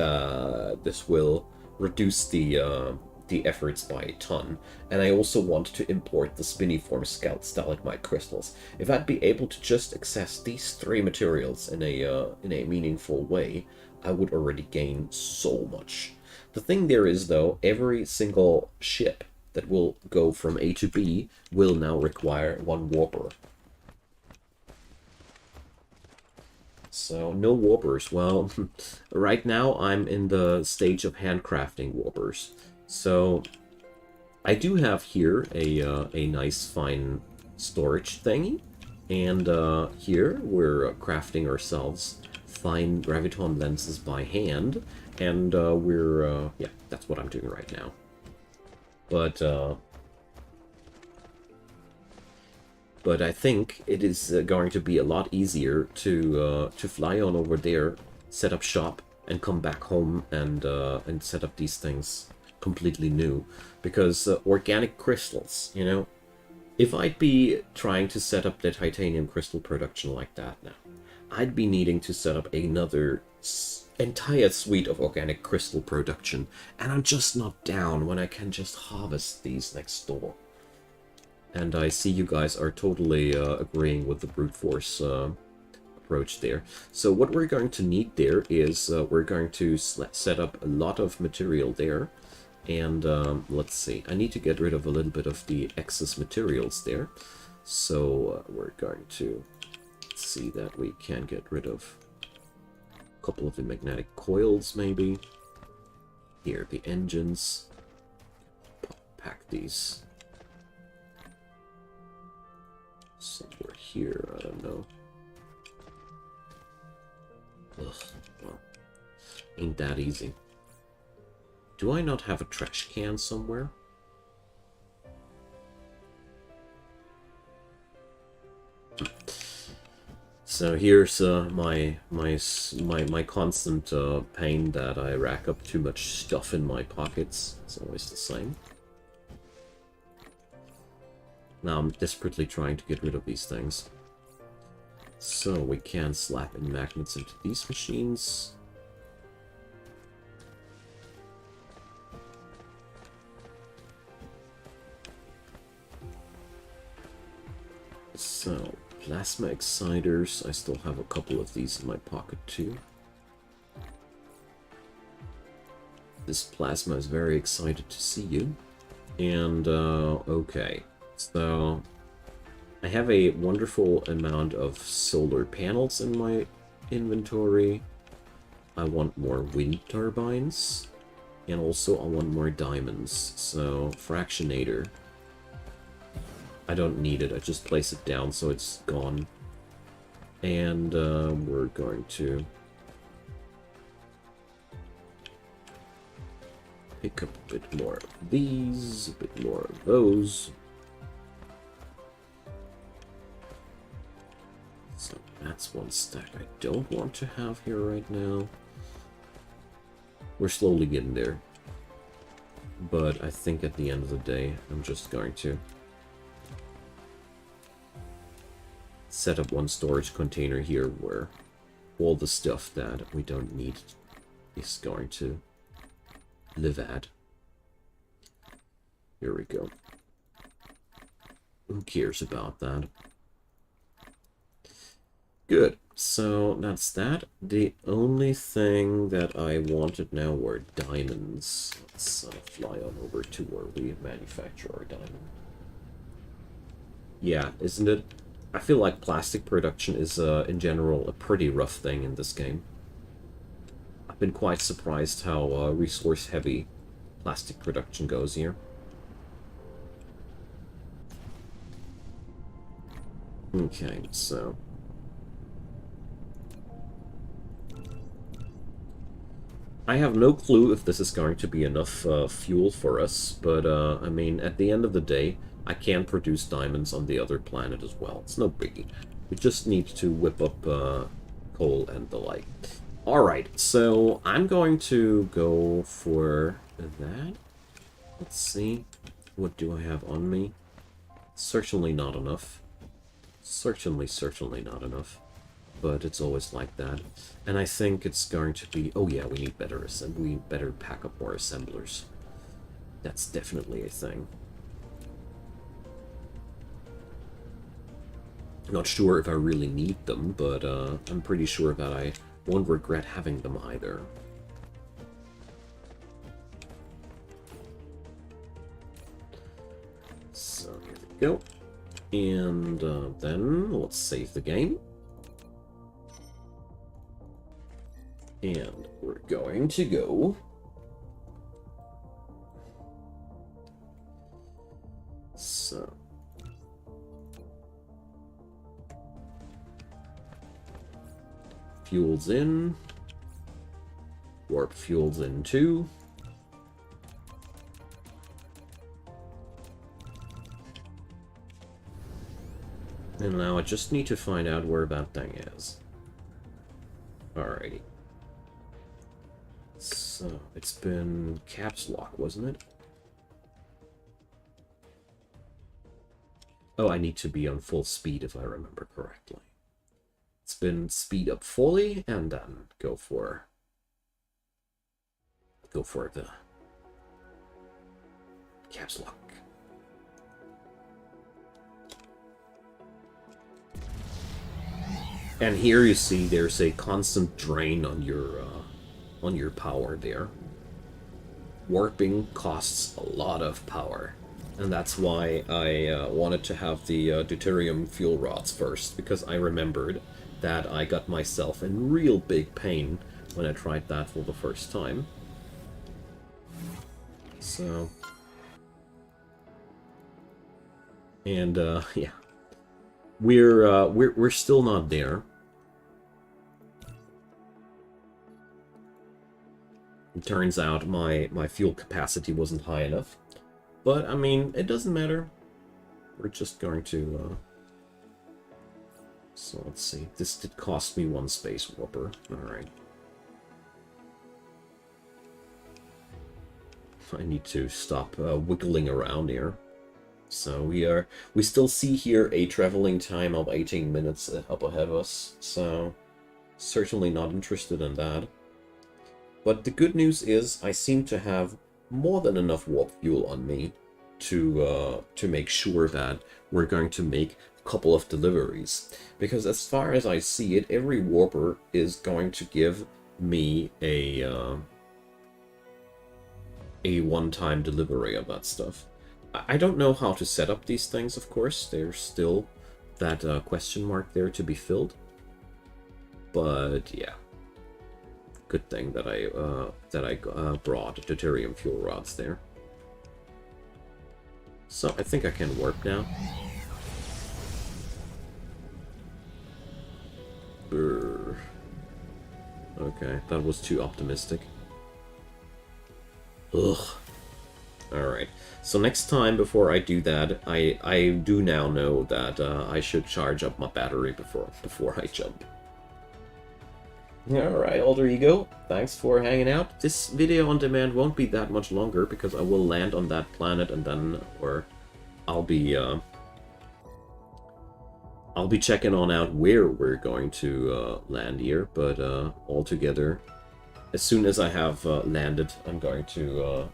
this will reduce the efforts by a ton. And I also want to import the spiniform stalagmite crystals. If I'd be able to just access these 3 materials in a meaningful way, I would already gain so much. The thing there is, though, every single ship that will go from A to B will now require 1 warper. So, no warpers. Well, right now I'm in the stage of handcrafting warpers. So, I do have here a nice fine storage thingy. And here we're crafting ourselves fine graviton lenses by hand. And yeah, that's what I'm doing right now. But I think it is going to be a lot easier to fly on over there, set up shop, and come back home and set up these things completely new. Because organic crystals, you know, if I'd be trying to set up the titanium crystal production like that now, I'd be needing to set up another entire suite of organic crystal production, and I'm just not down when I can just harvest these next door. And I see you guys are totally agreeing with the brute force approach there. So what we're going to need there is we're going to set up a lot of material there. And let's see, I need to get rid of a little bit of the excess materials there. So we're going to see that we can get rid of a couple of the magnetic coils maybe. Here, the engines. Pack these somewhere here, I don't know. Ugh, well, ain't that easy. Do I not have a trash can somewhere? So here's my constant pain that I rack up too much stuff in my pockets. It's always the same. Now I'm desperately trying to get rid of these things. So we can slap in magnets into these machines. So, plasma exciters. I still have a couple of these in my pocket too. This plasma is very excited to see you. And, okay. So, I have a wonderful amount of solar panels in my inventory. I want more wind turbines. And also I want more diamonds. So, fractionator. I don't need it, I just place it down so it's gone. And we're going to pick up a bit more of these, a bit more of those. So that's one stack I don't want to have here right now. We're slowly getting there. But I think at the end of the day, I'm just going to set up one storage container here where all the stuff that we don't need is going to live at. Here we go. Who cares about that? Good. So that's that. The only thing that I wanted now were diamonds. Let's fly on over to where we manufacture our diamond. Yeah, isn't it? I feel like plastic production is, in general, a pretty rough thing in this game. I've been quite surprised how resource-heavy plastic production goes here. Okay, so... I have no clue if this is going to be enough fuel for us, but, I mean, at the end of the day, I can produce diamonds on the other planet as well. It's no biggie. We just need to whip up coal and the like. Alright, so I'm going to go for that. Let's see. What do I have on me? Certainly not enough. Certainly not enough. But it's always like that. And I think it's going to be... Oh yeah, we need better we better pack up more assemblers. That's definitely a thing. Not sure if I really need them, but I'm pretty sure that I won't regret having them either. So here we go. And then let's save the game. And we're going to go. So. Fuel's in. Warp fuel's in too. And now I just need to find out where that thing is. Alrighty. So, it's been caps lock, wasn't it? Oh, I need to be on full speed if I remember correctly. It's been speed up fully, and then go for the caps lock. And here you see there's a constant drain on your power there. Warping costs a lot of power, and that's why I wanted to have the deuterium fuel rods first, because I remembered that I got myself in real big pain when I tried that for the first time. So, and yeah, we're still not there. It turns out my fuel capacity wasn't high enough, but I mean, it doesn't matter. We're just going to. So let's see. This did cost me one space warper. All right. I need to stop wiggling around here. So we still see here a traveling time of 18 minutes up ahead of us. So certainly not interested in that. But the good news is I seem to have more than enough warp fuel on me to make sure that we're going to make a couple of deliveries. Because as far as I see it, every warper is going to give me a one-time delivery of that stuff. I don't know how to set up these things, of course. There's still that question mark there to be filled. But yeah. Good thing that I brought deuterium fuel rods there. So I think I can warp now. Brr. Okay, that was too optimistic. Ugh. Alright, so next time before I do that, I do now know that I should charge up my battery before I jump. Alright, Alter Ego, thanks for hanging out. This video on demand won't be that much longer because I will land on that planet and then, or I'll be checking on out where we're going to land here, but altogether, as soon as I have landed, I'm going to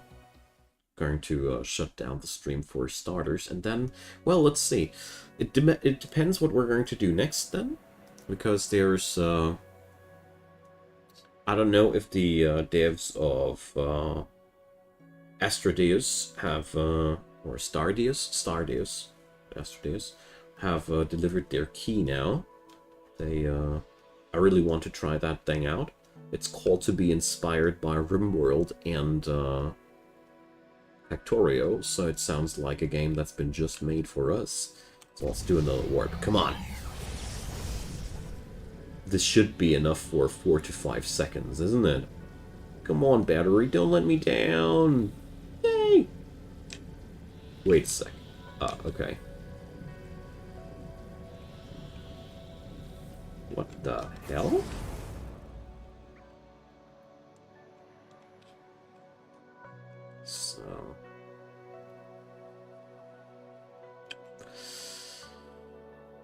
shut down the stream for starters, and then, well, let's see. It depends what we're going to do next then, because there's I don't know if the devs of Astrodeus have, or Astrodeus have delivered their key now. They, I really want to try that thing out. It's called to be inspired by RimWorld and Factorio, so it sounds like a game that's been just made for us. So let's do another warp. Come on! This should be enough for 4 to 5 seconds, isn't it? Come on, battery, don't let me down! Yay! Wait a sec. Ah, okay. What the hell? So...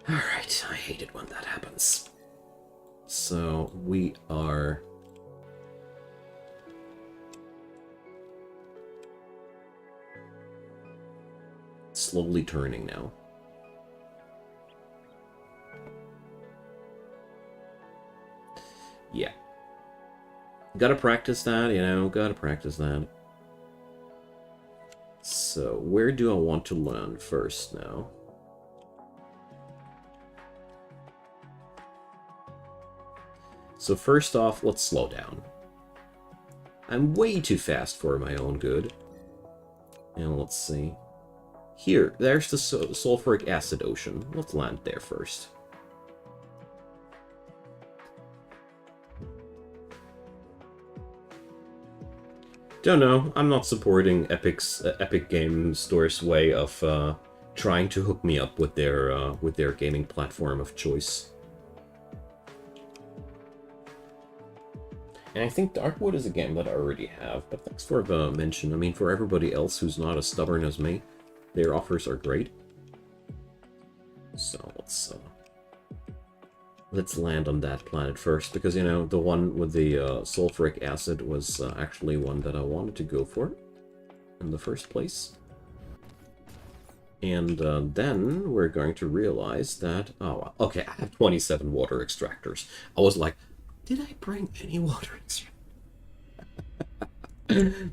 Alright, I hate it when that happens. So, we are... slowly turning now. Yeah. Gotta practice that, you know, gotta practice that. So, where do I want to land first now? So first off, let's slow down. I'm way too fast for my own good. And let's see. Here, there's the sulfuric acid ocean. Let's land there first. Don't know, I'm not supporting Epic Game Store's way of trying to hook me up with their gaming platform of choice. And I think Darkwood is a game that I already have, but thanks for the mention. I mean, for everybody else who's not as stubborn as me, their offers are great. So let's land on that planet first, because, you know, the one with the sulfuric acid was actually one that I wanted to go for in the first place. And then we're going to realize that, oh, okay, I have 27 water extractors. I was like, did I bring any water extractors?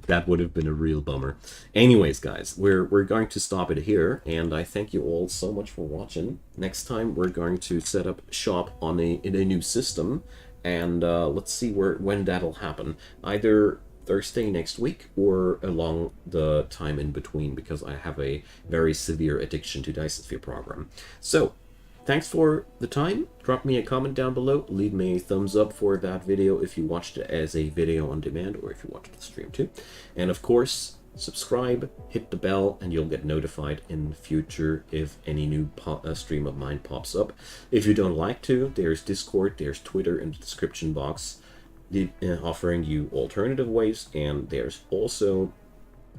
That would have been a real bummer. Anyways, guys, we're going to stop it here, and I thank you all so much for watching. Next time, we're going to set up shop on in a new system, and let's see when that'll happen. Either Thursday next week or along the time in between, because I have a very severe addiction to Dyson Sphere program. So, thanks for the time. Drop me a comment down below. Leave me a thumbs up for that video if you watched it as a video on demand, or if you watched the stream too. And of course, subscribe, hit the bell, and you'll get notified in the future if any new stream of mine pops up. If you don't like to, there's Discord, there's Twitter in the description box, offering you alternative ways, and there's also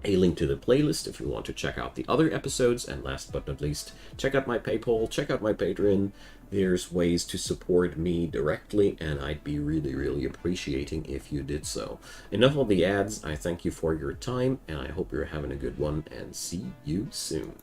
a link to the playlist if you want to check out the other episodes. And last but not least, check out my PayPal, check out my Patreon. There's ways to support me directly, and I'd be really appreciating if you did so. Enough of the ads. I thank you for your time, and I hope you're having a good one, and see you soon.